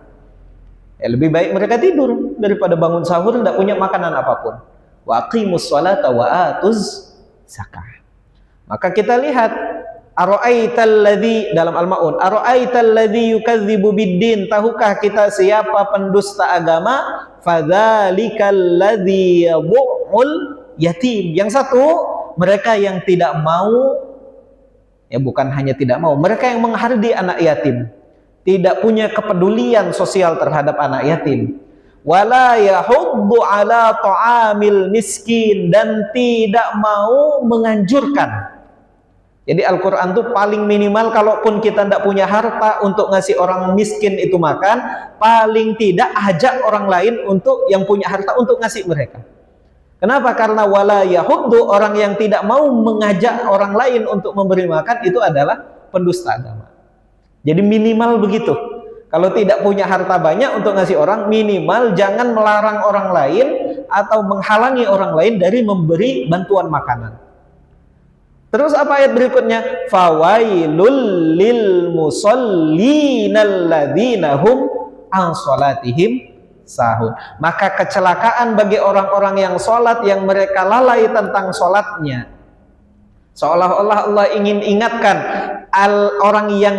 Lebih baik mereka tidur daripada bangun sahur tidak punya makanan apapun. Wa aqimus sholata wa atuz zakah. Maka kita lihat ara'aital ladzi, dalam Al-Maun, ara'aital ladzi yukadzibu biddin, tahukah kita siapa pendusta agama? Fadzalikal ladzi yadhu'ul yatim. Yang satu, mereka yang tidak mau, ya bukan hanya tidak mau, mereka yang menghardi anak yatim, tidak punya kepedulian sosial terhadap anak yatim. Wala yahuddu ala ta'amil miskin, dan tidak mau menganjurkan. Jadi Al-Quran itu paling minimal, kalaupun kita tidak punya harta untuk ngasih orang miskin itu makan, paling tidak ajak orang lain untuk yang punya harta untuk ngasih mereka. Kenapa? Karena wala yahuddu, orang yang tidak mau mengajak orang lain untuk memberi makan itu adalah pendusta agama. Jadi minimal begitu. Kalau tidak punya harta banyak untuk ngasih orang, minimal jangan melarang orang lain atau menghalangi orang lain dari memberi bantuan makanan. Terus apa ayat berikutnya? Fawailul lil musallina alladzina hum an shalatihim sahun. Maka kecelakaan bagi orang-orang yang sholat yang mereka lalai tentang sholatnya. Seolah-olah Allah ingin ingatkan orang yang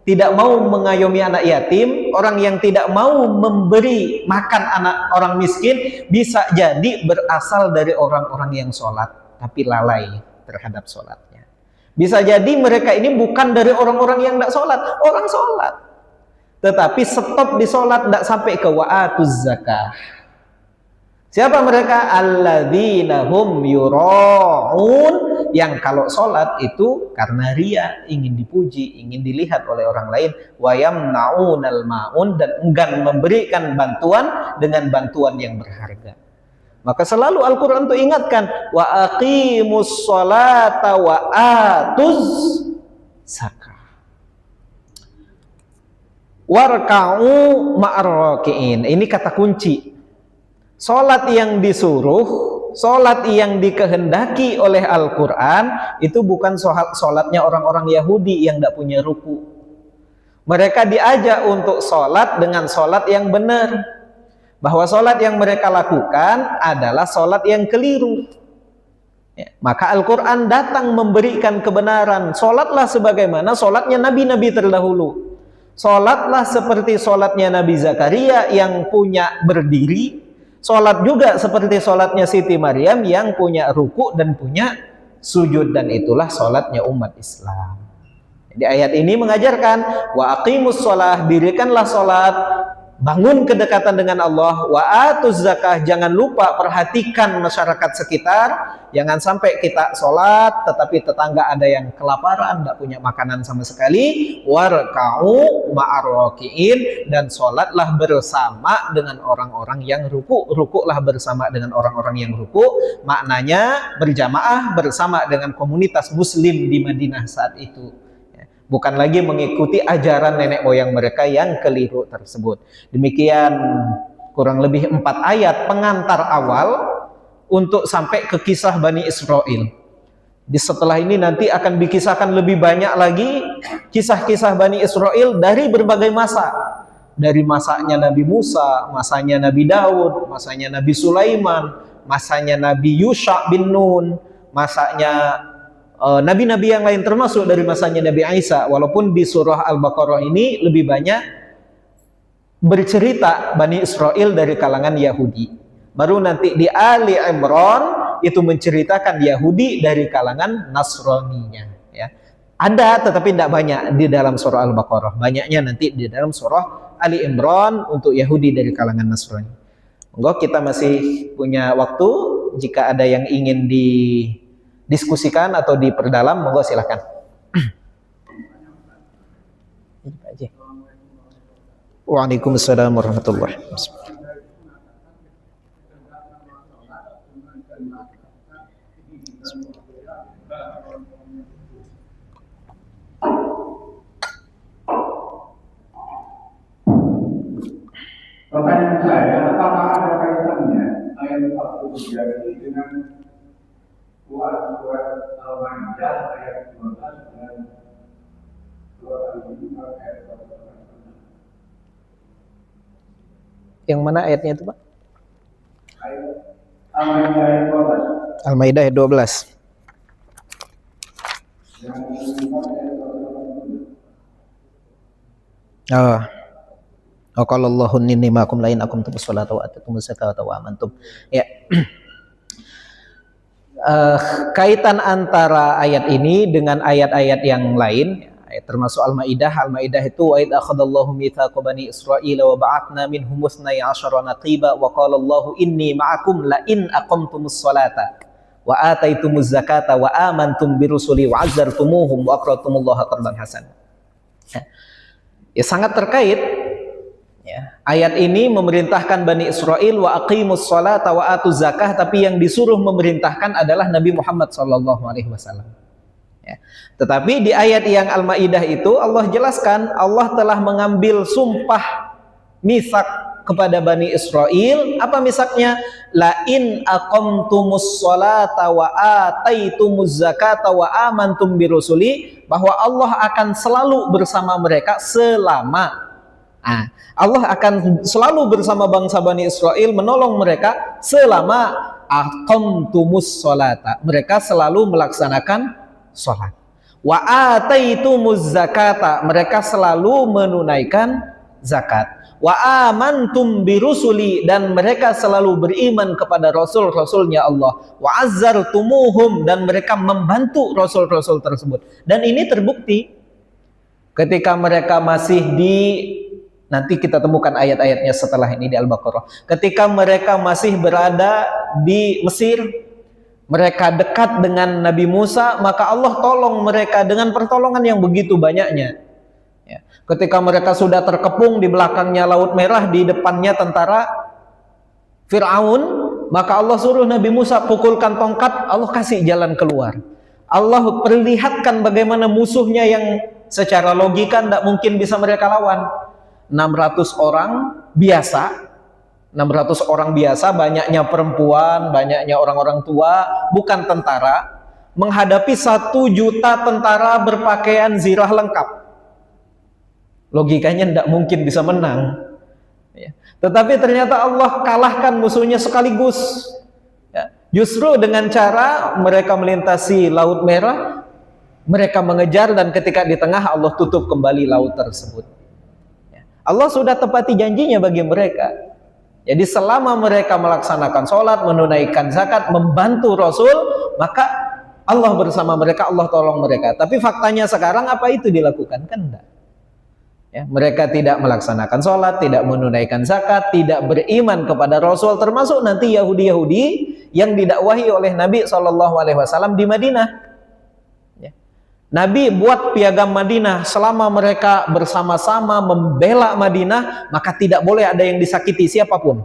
tidak mau mengayomi anak yatim, orang yang tidak mau memberi makan anak orang miskin, bisa jadi berasal dari orang-orang yang sholat tapi lalai terhadap sholatnya. Bisa jadi mereka ini bukan dari orang-orang yang tidak sholat, orang sholat tetapi stop di sholat, tidak sampai ke wa'atuz zakah. Siapa mereka? Alladzina hum yura'un, yang kalau sholat itu karena ria, ingin dipuji, ingin dilihat oleh orang lain. Wa yamna'unal ma'un, dan enggan memberikan bantuan dengan bantuan yang berharga. Maka selalu Al-Quran itu ingatkan, wa aqimus sholata wa atuz zakah warka'u ma'arraki'in. Ini kata kunci. Sholat yang disuruh, sholat yang dikehendaki oleh Al-Quran itu bukan sholatnya orang-orang Yahudi yang tidak punya ruku. Mereka diajak untuk sholat dengan sholat yang benar, bahwa sholat yang mereka lakukan adalah sholat yang keliru. Maka Al-Quran datang memberikan kebenaran. Sholatlah sebagaimana sholatnya nabi-nabi terdahulu. Sholatlah seperti sholatnya Nabi Zakaria yang punya berdiri. Sholat juga seperti sholatnya Siti Maryam yang punya ruku dan punya sujud, dan itulah sholatnya umat Islam. Jadi ayat ini mengajarkan wa aqimus sholah, dirikanlah sholat, bangun kedekatan dengan Allah, wa atuz zakah, jangan lupa perhatikan masyarakat sekitar, jangan sampai kita sholat tetapi tetangga ada yang kelaparan, tidak punya makanan sama sekali. Warka'u ma'arraki'in, dan sholatlah bersama dengan orang-orang yang ruku. Rukuklah bersama dengan orang-orang yang ruku, maknanya berjamaah bersama dengan komunitas muslim di Madinah saat itu. Bukan lagi mengikuti ajaran nenek moyang mereka yang keliru tersebut. Demikian kurang lebih 4 ayat pengantar awal untuk sampai ke kisah Bani Israel. Di setelah ini nanti akan dikisahkan lebih banyak lagi kisah-kisah Bani Israel dari berbagai masa. Dari masanya Nabi Musa, masanya Nabi Daud, masanya Nabi Sulaiman, masanya Nabi Yusha bin Nun, masanya nabi-nabi yang lain, termasuk dari masanya Nabi Isa. Walaupun di surah Al-Baqarah ini lebih banyak bercerita Bani Israel dari kalangan Yahudi. Baru nanti di Ali Imran itu menceritakan Yahudi dari kalangan Nasraninya. Ya. Ada tetapi tidak banyak di dalam surah Al-Baqarah. Banyaknya nanti di dalam surah Ali Imran untuk Yahudi dari kalangan Nasrani. Monggo, kita masih punya waktu. Jika ada yang ingin diskusikan atau diperdalam, monggo silakan. Waalaikumsalam warahmatullahi wabarakatuh. Pertanyaan saya, apakah ada kaitannya ayat 43 ini dengan surat Al-Maidah ayat 12 dan surat Al-Baqarah ayat 12? Yang mana ayatnya itu, Pak? Al-Maidah ayat 12. Al-Maidah ayat 12. Qala Allahu inni ma'akum la in aqamtumus sholata wa atatumuz zakata wa amantum. Ya. Kaitan antara ayat ini dengan ayat-ayat yang lain, termasuk Al-Maidah. Al-Maidah itu wa id akhadallahu mitsaqa bani Israila wa ba'atsna minhum 12 naqiba wa qala Allahu inni ma'akum la in aqamtumus sholata wa ataitumuz zakata wa amantum birusuli wa 'azzartumuhum wa aqradtumullaha qardan hasan. Ya, sangat terkait. Ya, ayat ini memerintahkan Bani Israel wa aqimus sholata wa atuz zakah, tapi yang disuruh memerintahkan adalah Nabi Muhammad SAW. Ya. Tetapi di ayat yang Al-Maidah itu Allah jelaskan, Allah telah mengambil sumpah misak kepada Bani Israel. Apa misaknya? La in aqamtumus sholata wa ataitumuz zakata wa amantum birusuli, bahwa Allah akan selalu bersama mereka selama. Allah akan selalu bersama bangsa Bani Israel, menolong mereka selama aqamtumus sholata. Mereka selalu melaksanakan sholat. Wa ataitumuz zakata. Mereka selalu menunaikan zakat. Wa amantum birusuli. Dan mereka selalu beriman kepada rasul-rasulnya Allah. Wa azzartumuhum. Dan mereka membantu rasul-rasul tersebut. Dan ini terbukti ketika mereka masih nanti kita temukan ayat-ayatnya setelah ini di Al-Baqarah. Ketika mereka masih berada di Mesir, mereka dekat dengan Nabi Musa, maka Allah tolong mereka dengan pertolongan yang begitu banyaknya. Ya. Ketika mereka sudah terkepung di belakangnya Laut Merah, di depannya tentara Fir'aun, maka Allah suruh Nabi Musa pukulkan tongkat, Allah kasih jalan keluar. Allah perlihatkan bagaimana musuhnya yang secara logika tidak mungkin bisa mereka lawan. 600 orang biasa, banyaknya perempuan, banyaknya orang-orang tua, bukan tentara, menghadapi 1 juta tentara berpakaian zirah lengkap. Logikanya tidak mungkin bisa menang. Ya. Tetapi ternyata Allah kalahkan musuhnya sekaligus. Ya. Justru dengan cara mereka melintasi Laut Merah, mereka mengejar, dan ketika di tengah Allah tutup kembali laut tersebut. Allah sudah tepati janjinya bagi mereka. Jadi selama mereka melaksanakan sholat, menunaikan zakat, membantu Rasul, maka Allah bersama mereka, Allah tolong mereka. Tapi faktanya sekarang apa itu dilakukan? Kan enggak. Ya, mereka tidak melaksanakan sholat, tidak menunaikan zakat, tidak beriman kepada Rasul, termasuk nanti Yahudi-Yahudi yang didakwahi oleh Nabi SAW di Madinah. Nabi buat piagam Madinah, selama mereka bersama-sama membela Madinah, maka tidak boleh ada yang disakiti siapapun.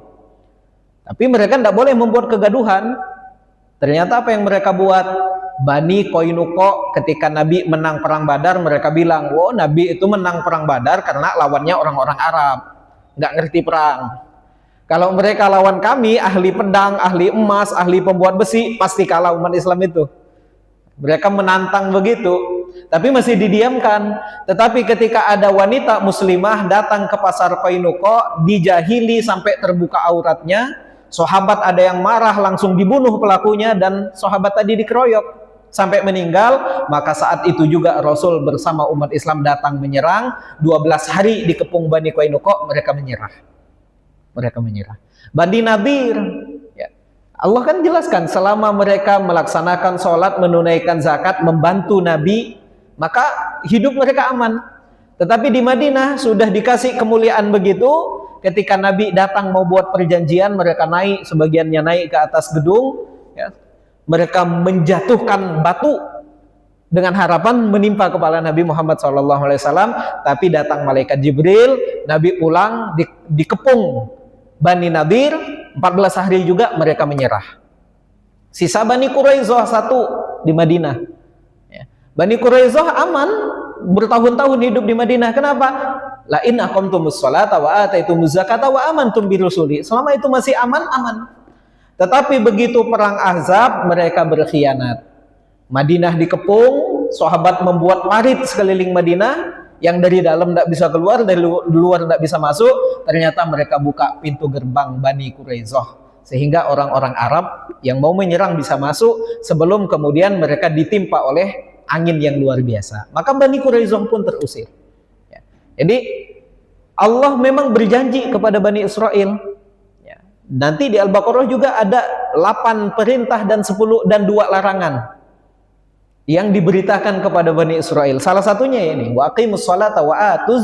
Tapi mereka tidak boleh membuat kegaduhan. Ternyata apa yang mereka buat? Bani Qainuqa ketika Nabi menang perang Badar, mereka bilang, "Oh, Nabi itu menang perang Badar karena lawannya orang-orang Arab, nggak ngerti perang. Kalau mereka lawan kami, ahli pedang, ahli emas, ahli pembuat besi, pasti kalah umat Islam itu." Mereka menantang begitu, tapi masih didiamkan. Tetapi ketika ada wanita muslimah datang ke pasar Qainuqa, dijahili sampai terbuka auratnya, sahabat ada yang marah, langsung dibunuh pelakunya, dan sahabat tadi dikeroyok sampai meninggal. Maka saat itu juga Rasul bersama umat Islam datang menyerang. 12 hari dikepung Bani Qainuqa, mereka menyerah. Bani Nadir, Allah kan jelaskan, selama mereka melaksanakan sholat, menunaikan zakat, membantu Nabi, maka hidup mereka aman. Tetapi di Madinah sudah dikasih kemuliaan begitu, ketika Nabi datang mau buat perjanjian, mereka naik, sebagiannya naik ke atas gedung, ya, mereka menjatuhkan batu dengan harapan menimpa kepala Nabi Muhammad SAW. Tapi datang malaikat Jibril, Nabi pulang, dikepung Bani Nadir, 14 hari juga mereka menyerah. Sisa Bani Quraisyah 1 di Madinah. Ya. Bani Quraisyah aman, bertahun-tahun hidup di Madinah. Kenapa? La in aqamtumus sholata wa ataitumuz zakata wa amantum birusuli. Selama itu masih aman. Tetapi begitu perang Ahzab, mereka berkhianat. Madinah dikepung, sahabat membuat parit sekeliling Madinah, yang dari dalam tidak bisa keluar, dari luar tidak bisa masuk. Ternyata mereka buka pintu gerbang Bani Quraisyah, sehingga orang-orang Arab yang mau menyerang bisa masuk sebelum kemudian mereka ditimpa oleh angin yang luar biasa. Maka Bani Quraisyah pun terusir. Ya. Jadi Allah memang berjanji kepada Bani Israel. Ya. Nanti di Al-Baqarah juga ada 8 perintah dan 10 dan 2 larangan yang diberitakan kepada Bani Israel. Salah satunya ini, wa aqimus sholata wa atuz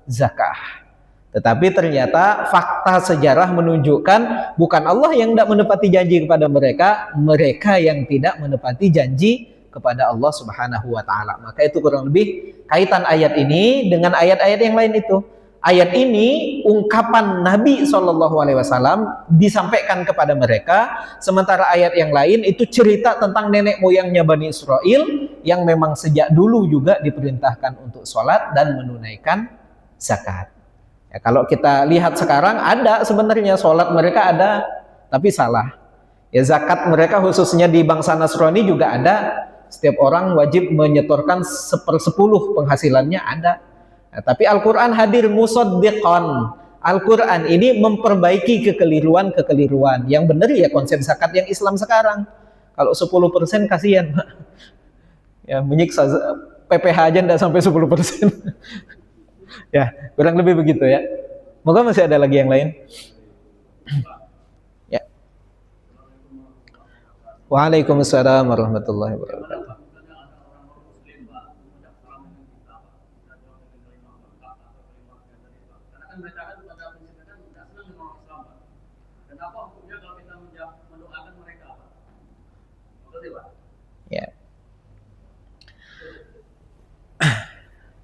zakah. Tetapi ternyata fakta sejarah menunjukkan bukan Allah yang tidak menepati janji kepada mereka, mereka yang tidak menepati janji kepada Allah Subhanahu wa taala. Maka itu kurang lebih kaitan ayat ini dengan ayat-ayat yang lain itu. Ayat ini ungkapan Nabi SAW disampaikan kepada mereka, sementara ayat yang lain itu cerita tentang nenek moyangnya Bani Israel yang memang sejak dulu juga diperintahkan untuk sholat dan menunaikan zakat. Ya, kalau kita lihat sekarang ada sebenarnya sholat mereka ada, tapi salah. Ya, zakat mereka khususnya di bangsa Nasrani juga ada. Setiap orang wajib menyetorkan 1/10 penghasilannya ada. Nah, tapi Al-Quran hadir musaddiqan. Al-Quran ini memperbaiki kekeliruan-kekeliruan. Yang benar ya konsep zakat yang Islam sekarang. Kalau 10% kasihan, Pak. Ya, menyiksa PPh aja enggak sampai 10%. Ya, kurang lebih begitu ya. Moga masih ada lagi yang lain. Ya. Waalaikumsalam warahmatullahi wabarakatuh. Ya.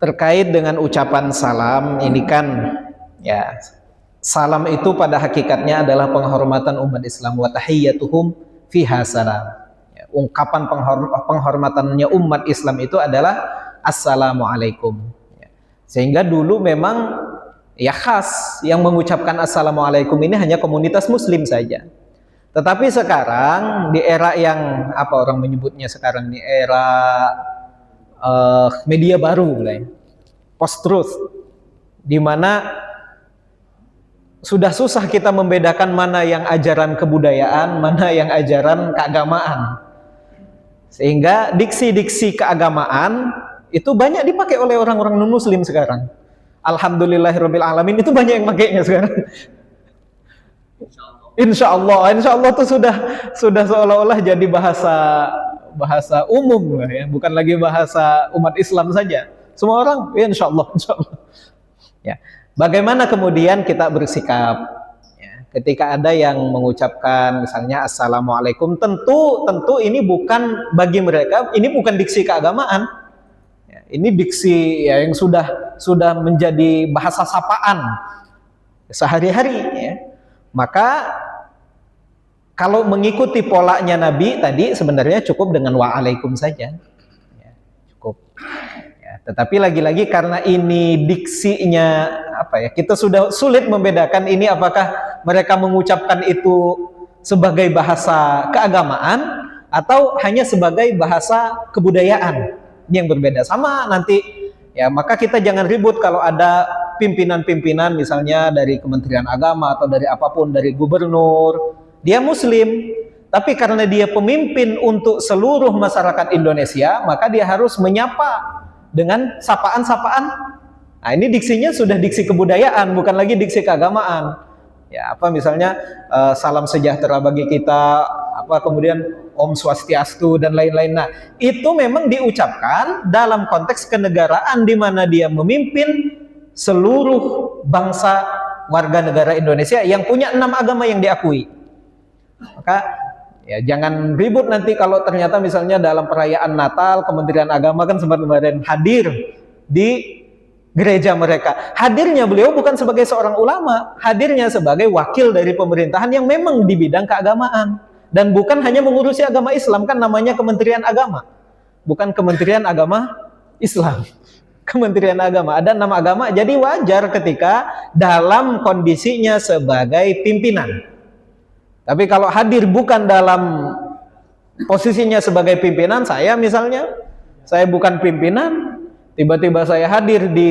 Terkait dengan ucapan salam, ini kan ya, salam itu pada hakikatnya adalah penghormatan umat Islam, wa tahiyyatuhum fiha salam. Ya, ungkapan penghormatannya umat Islam itu adalah assalamualaikum. Ya. Sehingga dulu memang ya khas yang mengucapkan assalamualaikum ini hanya komunitas muslim saja. Tetapi sekarang di era yang apa orang menyebutnya sekarang, di era media baru, post truth, di mana sudah susah kita membedakan mana yang ajaran kebudayaan, mana yang ajaran keagamaan. Sehingga diksi-diksi keagamaan itu banyak dipakai oleh orang-orang non-muslim sekarang. Alhamdulillahirabbil alamin, itu banyak yang pakainya sekarang. Insya Allah itu sudah seolah-olah jadi bahasa umum lah ya, bukan lagi bahasa umat Islam saja. Semua orang ya insya Allah. Ya. Bagaimana kemudian kita bersikap? Ya. Ketika ada yang mengucapkan misalnya assalamualaikum, tentu ini bukan bagi mereka, ini bukan diksi keagamaan. Ya, ini diksi ya, yang sudah menjadi bahasa sapaan sehari-hari. Ya. Maka kalau mengikuti polanya Nabi tadi sebenarnya cukup dengan waalaikum saja, ya, cukup. Ya, tetapi lagi-lagi karena ini diksinya apa ya, kita sudah sulit membedakan ini apakah mereka mengucapkan itu sebagai bahasa keagamaan atau hanya sebagai bahasa kebudayaan. Ini yang berbeda. Sama nanti ya, maka kita jangan ribut kalau ada pimpinan-pimpinan misalnya dari Kementerian Agama atau dari apapun, dari gubernur. Dia muslim, tapi karena dia pemimpin untuk seluruh masyarakat Indonesia, maka dia harus menyapa dengan sapaan-sapaan. Nah, ini diksinya sudah diksi kebudayaan, bukan lagi diksi keagamaan. Ya, apa misalnya salam sejahtera bagi kita, apa kemudian Om Swastiastu dan lain-lain. Nah, itu memang diucapkan dalam konteks kenegaraan di mana dia memimpin seluruh bangsa warga negara Indonesia yang punya 6 agama yang diakui. Maka ya jangan ribut nanti kalau ternyata misalnya dalam perayaan Natal Kementerian Agama kan sempat kemarin hadir di gereja mereka. Hadirnya beliau bukan sebagai seorang ulama, hadirnya sebagai wakil dari pemerintahan yang memang di bidang keagamaan dan bukan hanya mengurusi agama Islam, kan namanya Kementerian Agama, bukan Kementerian Agama Islam. Kementerian Agama ada 6 agama, jadi wajar ketika dalam kondisinya sebagai pimpinan. Tapi kalau hadir bukan dalam posisinya sebagai pimpinan, saya misalnya, saya bukan pimpinan, tiba-tiba saya hadir di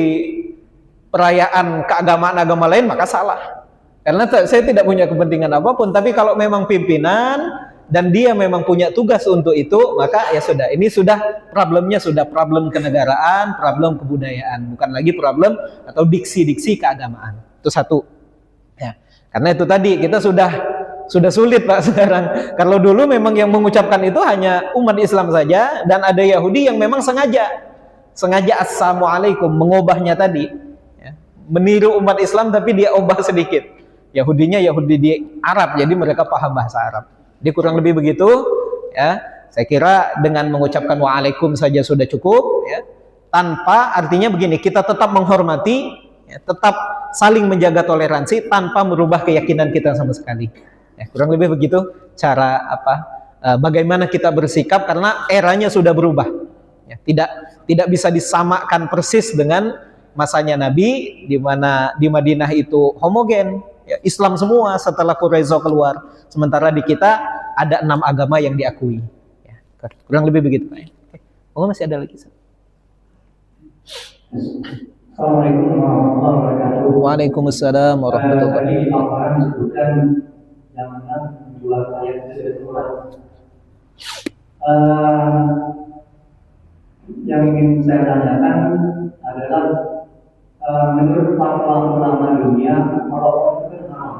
perayaan keagamaan agama lain, maka salah. Karena saya tidak punya kepentingan apapun, tapi kalau memang pimpinan dan dia memang punya tugas untuk itu, maka ya sudah, ini sudah problemnya sudah problem kenegaraan, problem kebudayaan, bukan lagi problem atau diksi-diksi keagamaan. Itu satu. Ya. Karena itu tadi kita sudah sulit Pak sekarang. Kalau dulu memang yang mengucapkan itu hanya umat Islam saja, dan ada Yahudi yang memang sengaja assalamualaikum, mengubahnya tadi ya, meniru umat Islam tapi dia ubah sedikit. Yahudinya Yahudi di Arab, jadi mereka paham bahasa Arab. Jadi kurang lebih begitu ya. Saya kira dengan mengucapkan waalaikum saja sudah cukup ya. Tanpa artinya begini, kita tetap menghormati ya, tetap saling menjaga toleransi tanpa merubah keyakinan kita sama sekali. Ya, kurang lebih begitu cara bagaimana kita bersikap karena eranya sudah berubah. Ya, tidak bisa disamakan persis dengan masanya Nabi di mana di Madinah itu homogen, ya, Islam semua setelah Quraisy keluar. Sementara di kita ada 6 agama yang diakui. Ya, kurang lebih begitu, Pak. Oke. Oh, masih ada lagi. Assalamualaikum warahmatullahi wabarakatuh. Waalaikumsalam warahmatullahi Tadi di wabarakatuh. paparan disebutkan jangan menjual ayat itu dari Quran. Yang ingin saya tanyakan adalah menurut fatwa ulama dunia merokok itu kan haram.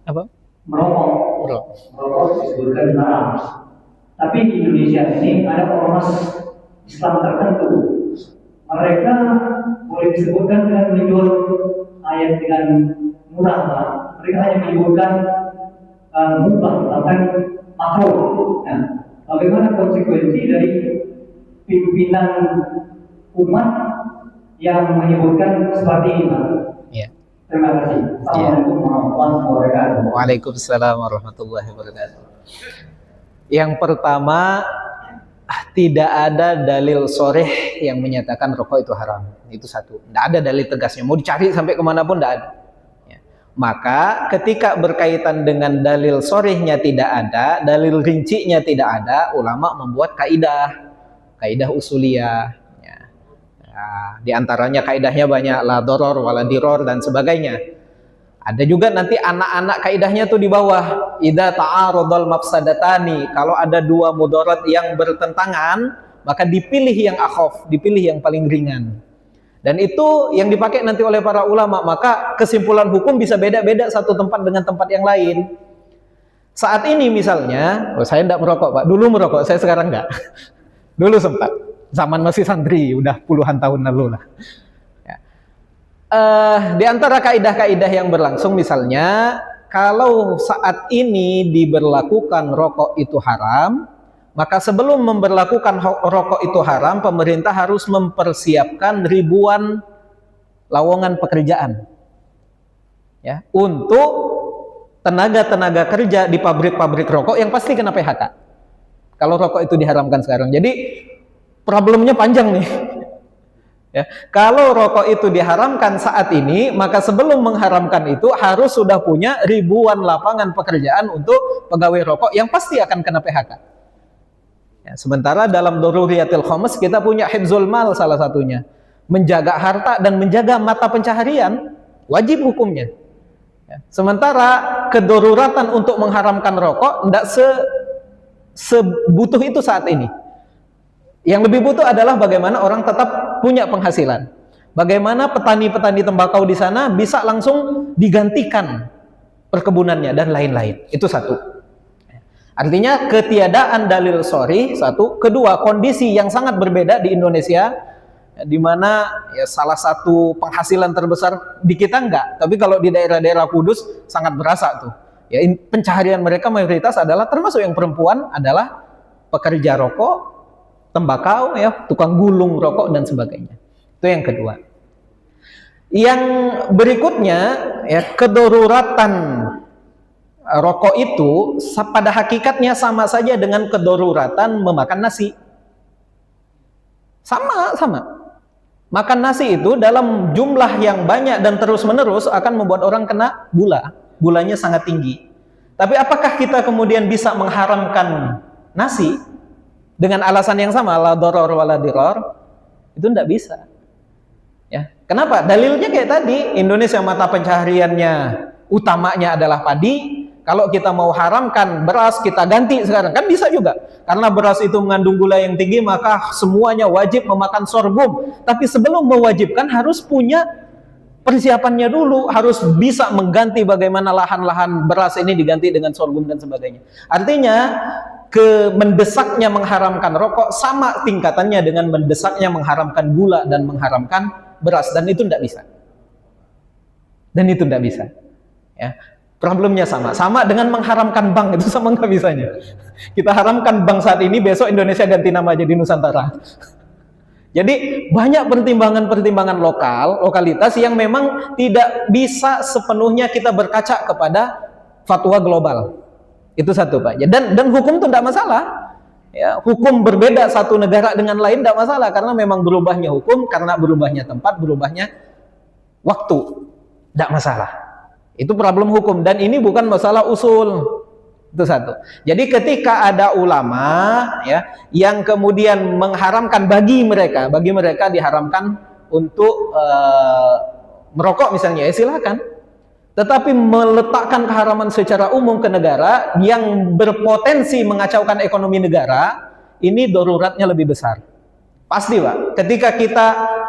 Apa? Merokok disebutkan haram. Tapi di Indonesia ini ada ormas Islam tertentu. Mereka boleh disebutkan dengan menjual ayat dengan murah. Mereka hanya menyebutkan mubah, bahkan makruh. Nah, bagaimana konsekuensi dari pimpinan umat yang menyebutkan seperti ini, Pak? Ya. Terima kasih. Assalamualaikum warahmatullahi wabarakatuh. Waalaikumsalam warahmatullahi wabarakatuh. Yang pertama, tidak ada dalil sharih yang menyatakan rokok itu haram. Itu satu. Tidak ada dalil tegasnya. Mau dicari sampai kemanapun tidak ada. Ya. Maka ketika berkaitan dengan dalil sharihnya tidak ada, dalil rincinya tidak ada, ulama membuat kaidah usuliyah. Ya. Nah, di antaranya kaidahnya banyak, la doror wala diror dan sebagainya. Ada juga nanti anak-anak kaidahnya tuh di bawah, idza ta'aradul mafsadatani, kalau ada dua mudarat yang bertentangan, maka dipilih yang akhaf, dipilih yang paling ringan. Dan itu yang dipakai nanti oleh para ulama, maka kesimpulan hukum bisa beda-beda satu tempat dengan tempat yang lain. Saat ini misalnya, saya tidak merokok Pak, dulu merokok, saya sekarang enggak. Dulu sempat, zaman masih santri, udah puluhan tahun lalu lah. Di antara kaidah-kaidah yang berlangsung misalnya, kalau saat ini diberlakukan rokok itu haram, maka sebelum memberlakukan rokok itu haram, pemerintah harus mempersiapkan ribuan lowongan pekerjaan, ya, untuk tenaga-tenaga kerja di pabrik-pabrik rokok yang pasti kena PHK. Kalau rokok itu diharamkan sekarang, jadi problemnya panjang nih. Ya, kalau rokok itu diharamkan saat ini, maka sebelum mengharamkan itu harus sudah punya ribuan lapangan pekerjaan untuk pegawai rokok yang pasti akan kena PHK. Ya, sementara dalam Daruriyatil Khams kita punya hifzul mal salah satunya, menjaga harta dan menjaga mata pencaharian, wajib hukumnya. Ya, sementara kedaruratan untuk mengharamkan rokok tidak sebutuh itu saat ini. Yang lebih butuh adalah bagaimana orang tetap punya penghasilan. Bagaimana petani-petani tembakau di sana bisa langsung digantikan perkebunannya dan lain-lain. Itu satu. Artinya ketiadaan dalil sharih satu. Kedua, kondisi yang sangat berbeda di Indonesia, di mana ya salah satu penghasilan terbesar di kita enggak, tapi kalau di daerah-daerah Kudus sangat berasa tuh. Ya, pencaharian mereka mayoritas adalah, termasuk yang perempuan, adalah pekerja rokok, tembakau, ya, tukang gulung rokok dan sebagainya. Itu yang kedua. Yang berikutnya, ya, kedaruratan rokok itu pada hakikatnya sama saja dengan kedaruratan memakan nasi. Sama. Makan nasi itu dalam jumlah yang banyak dan terus-menerus akan membuat orang kena gula. Gulanya sangat tinggi. Tapi apakah kita kemudian bisa mengharamkan nasi dengan alasan yang sama, la doror wala diror? Itu tidak bisa. Ya, kenapa? Dalilnya kayak tadi, Indonesia mata pencahariannya utamanya adalah padi. Kalau kita mau haramkan beras, kita ganti sekarang, kan bisa juga. Karena beras itu mengandung gula yang tinggi, maka semuanya wajib memakan sorghum. Tapi sebelum mewajibkan harus punya persiapannya dulu, harus bisa mengganti bagaimana lahan-lahan beras ini diganti dengan sorghum dan sebagainya. Artinya mendesaknya mengharamkan rokok sama tingkatannya dengan mendesaknya mengharamkan gula dan mengharamkan beras, dan itu tidak bisa. Ya, problemnya sama dengan mengharamkan bank, itu sama nggak bisanya. Kita haramkan bank saat ini, besok Indonesia ganti nama jadi Nusantara. Jadi banyak pertimbangan-pertimbangan lokalitas yang memang tidak bisa sepenuhnya kita berkaca kepada fatwa global. Itu satu Pak. Dan hukum itu tidak masalah. Ya, hukum berbeda satu negara dengan lain tidak masalah, karena memang berubahnya hukum, karena berubahnya tempat, berubahnya waktu, tidak masalah. Itu problem hukum, dan ini bukan masalah usul. Itu satu. Jadi ketika ada ulama, ya, yang kemudian mengharamkan bagi mereka diharamkan untuk merokok misalnya, ya silakan. Tetapi meletakkan keharaman secara umum ke negara yang berpotensi mengacaukan ekonomi negara, ini daruratnya lebih besar. Pasti Pak, ketika kita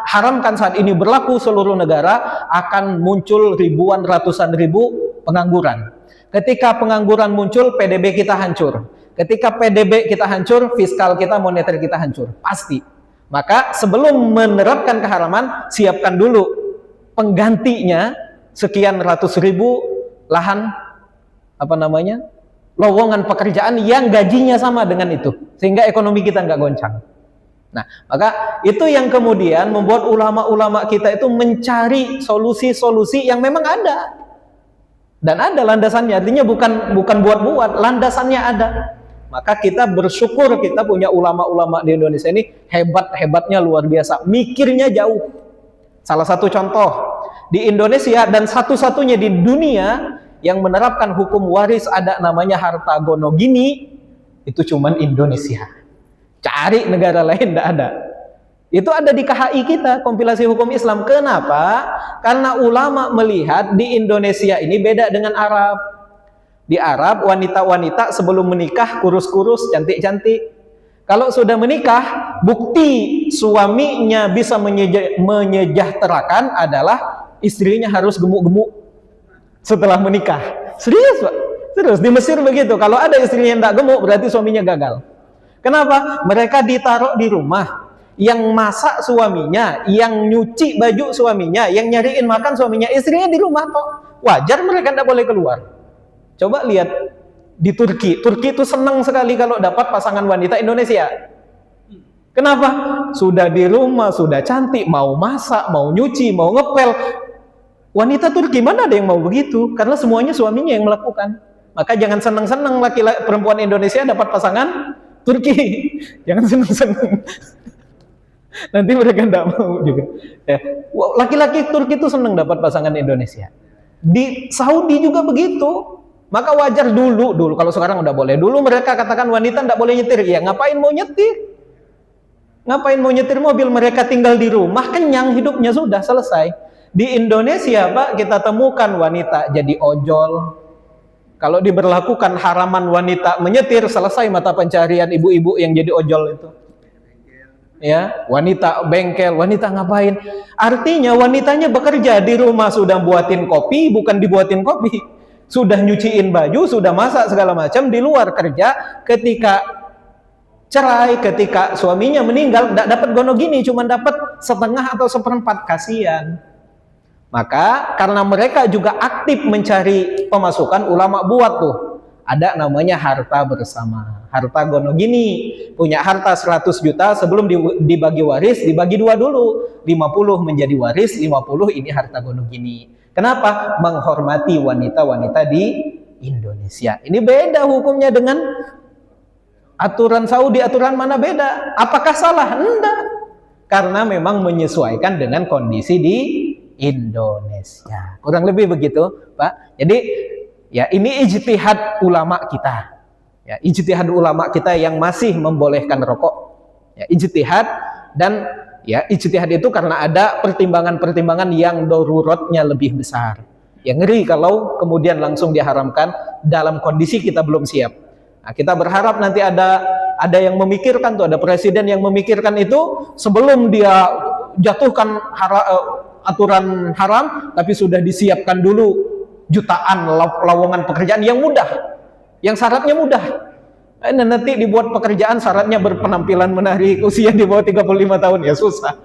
haramkan saat ini berlaku seluruh negara, akan muncul ribuan, ratusan ribu pengangguran. Ketika pengangguran muncul, PDB kita hancur. Ketika PDB kita hancur, fiskal kita, moneter kita hancur. Pasti. Maka sebelum menerapkan keharaman, siapkan dulu penggantinya sekian ratus ribu lahan lowongan pekerjaan yang gajinya sama dengan itu, sehingga ekonomi kita nggak goncang. Nah, maka itu yang kemudian membuat ulama-ulama kita itu mencari solusi-solusi yang memang ada dan ada landasannya. Artinya bukan buat-buat, landasannya ada. Maka kita bersyukur kita punya ulama-ulama di Indonesia ini hebat-hebatnya luar biasa, mikirnya jauh. Salah satu contoh di Indonesia dan satu-satunya di dunia yang menerapkan hukum waris ada namanya harta gonogini, itu cuman Indonesia. Cari negara lain tidak ada. Itu ada di KHI kita, kompilasi hukum Islam. Kenapa? Karena ulama melihat di Indonesia ini beda dengan Arab. Di Arab wanita-wanita sebelum menikah kurus-kurus, cantik-cantik. Kalau sudah menikah, bukti suaminya bisa menyejahterakan adalah istrinya harus gemuk-gemuk setelah menikah. Serius Pak? Serius, di Mesir begitu. Kalau ada istrinya yang tidak gemuk, berarti suaminya gagal. Kenapa? Mereka ditaruh di rumah. Yang masak suaminya, yang nyuci baju suaminya, yang nyariin makan suaminya, istrinya di rumah kok. Wajar mereka tidak boleh keluar. Coba lihat di Turki. Turki itu senang sekali kalau dapat pasangan wanita Indonesia. Kenapa? Sudah di rumah, sudah cantik, mau masak, mau nyuci, mau ngepel. Wanita Turki mana ada yang mau begitu? Karena semuanya suaminya yang melakukan. Maka jangan senang-senang laki-laki perempuan Indonesia dapat pasangan Turki. Jangan senang-senang. Nanti mereka tidak mau juga. Laki-laki Turki itu senang dapat pasangan Indonesia. Di Saudi juga begitu. Maka wajar dulu kalau sekarang udah boleh. Dulu mereka katakan wanita tidak boleh nyetir. Ya ngapain mau nyetir? Ngapain mau nyetir mobil? Mereka tinggal di rumah, kenyang hidupnya, sudah selesai. Di Indonesia Pak, kita temukan wanita jadi ojol. Kalau diberlakukan haraman wanita menyetir, selesai mata pencarian ibu-ibu yang jadi ojol itu. Ya, wanita bengkel, wanita ngapain? Artinya wanitanya bekerja di rumah, sudah buatin kopi, bukan dibuatin kopi. Sudah nyuciin baju, sudah masak segala macam, di luar kerja. Ketika cerai, ketika suaminya meninggal, tidak dapat gonogini, cuma dapat setengah atau seperempat. Kasihan. Maka karena mereka juga aktif mencari pemasukan, ulama buat tuh ada namanya harta bersama, harta gonogini. Punya harta 100 juta, sebelum dibagi waris, dibagi dua dulu, 50 menjadi waris, 50 ini harta gonogini. Kenapa? Menghormati wanita-wanita di Indonesia. Ini beda hukumnya dengan aturan Saudi. Aturan mana beda? Apakah salah? Enggak. Karena memang menyesuaikan dengan kondisi di Indonesia. Kurang lebih begitu, Pak. Jadi ya ini ijtihad ulama kita. Ya, ijtihad ulama kita yang masih membolehkan rokok. Ya, ijtihad, dan ya ijtihad itu karena ada pertimbangan-pertimbangan yang daruratnya lebih besar. Yang ngeri kalau kemudian langsung diharamkan dalam kondisi kita belum siap. Nah, kita berharap nanti ada yang memikirkan tuh, ada presiden yang memikirkan itu sebelum dia jatuhkan aturan haram, tapi sudah disiapkan dulu jutaan lowongan pekerjaan yang mudah, yang syaratnya mudah. Nanti dibuat pekerjaan syaratnya berpenampilan menarik, usia di bawah 35 tahun, ya susah.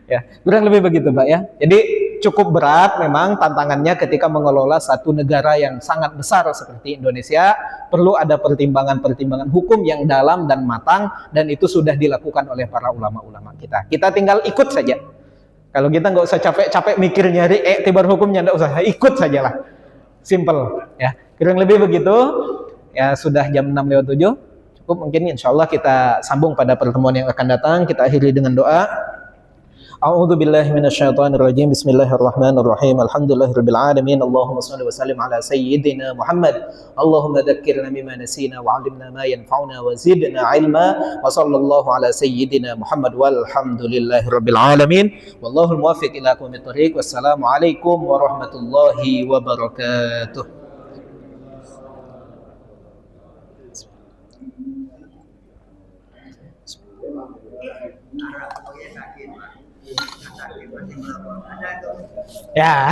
Ya, kurang lebih begitu, Pak ya. Jadi cukup berat memang tantangannya ketika mengelola satu negara yang sangat besar seperti Indonesia. Perlu ada pertimbangan-pertimbangan hukum yang dalam dan matang, dan itu sudah dilakukan oleh para ulama-ulama kita. Kita tinggal ikut saja. Kalau kita nggak usah capek-capek mikir nyari tibar hukumnya, nggak usah, ikut sajalah. Simple ya. Kurang lebih begitu. Ya, sudah jam 6:07. Cukup, mungkin insya Allah kita sambung pada pertemuan yang akan datang. Kita akhiri dengan doa. A'udzu billahi minasyaitonir rajim. Bismillahirrahmanirrahim. Alhamdulillahirabbil alamin. Allahumma shalli wa sallim ala sayyidina Muhammad. Allahumma dzakkirna mimma nasina wa 'allimna ma yanfa'una wa zidna 'ilma. Wa sallallahu ala sayyidina Muhammad walhamdulillahirabbil alamin. Wallahul muwaffiq ila aqwamit thoriq. Wassalamu alaikum warahmatullahi wabarakatuh. Ya.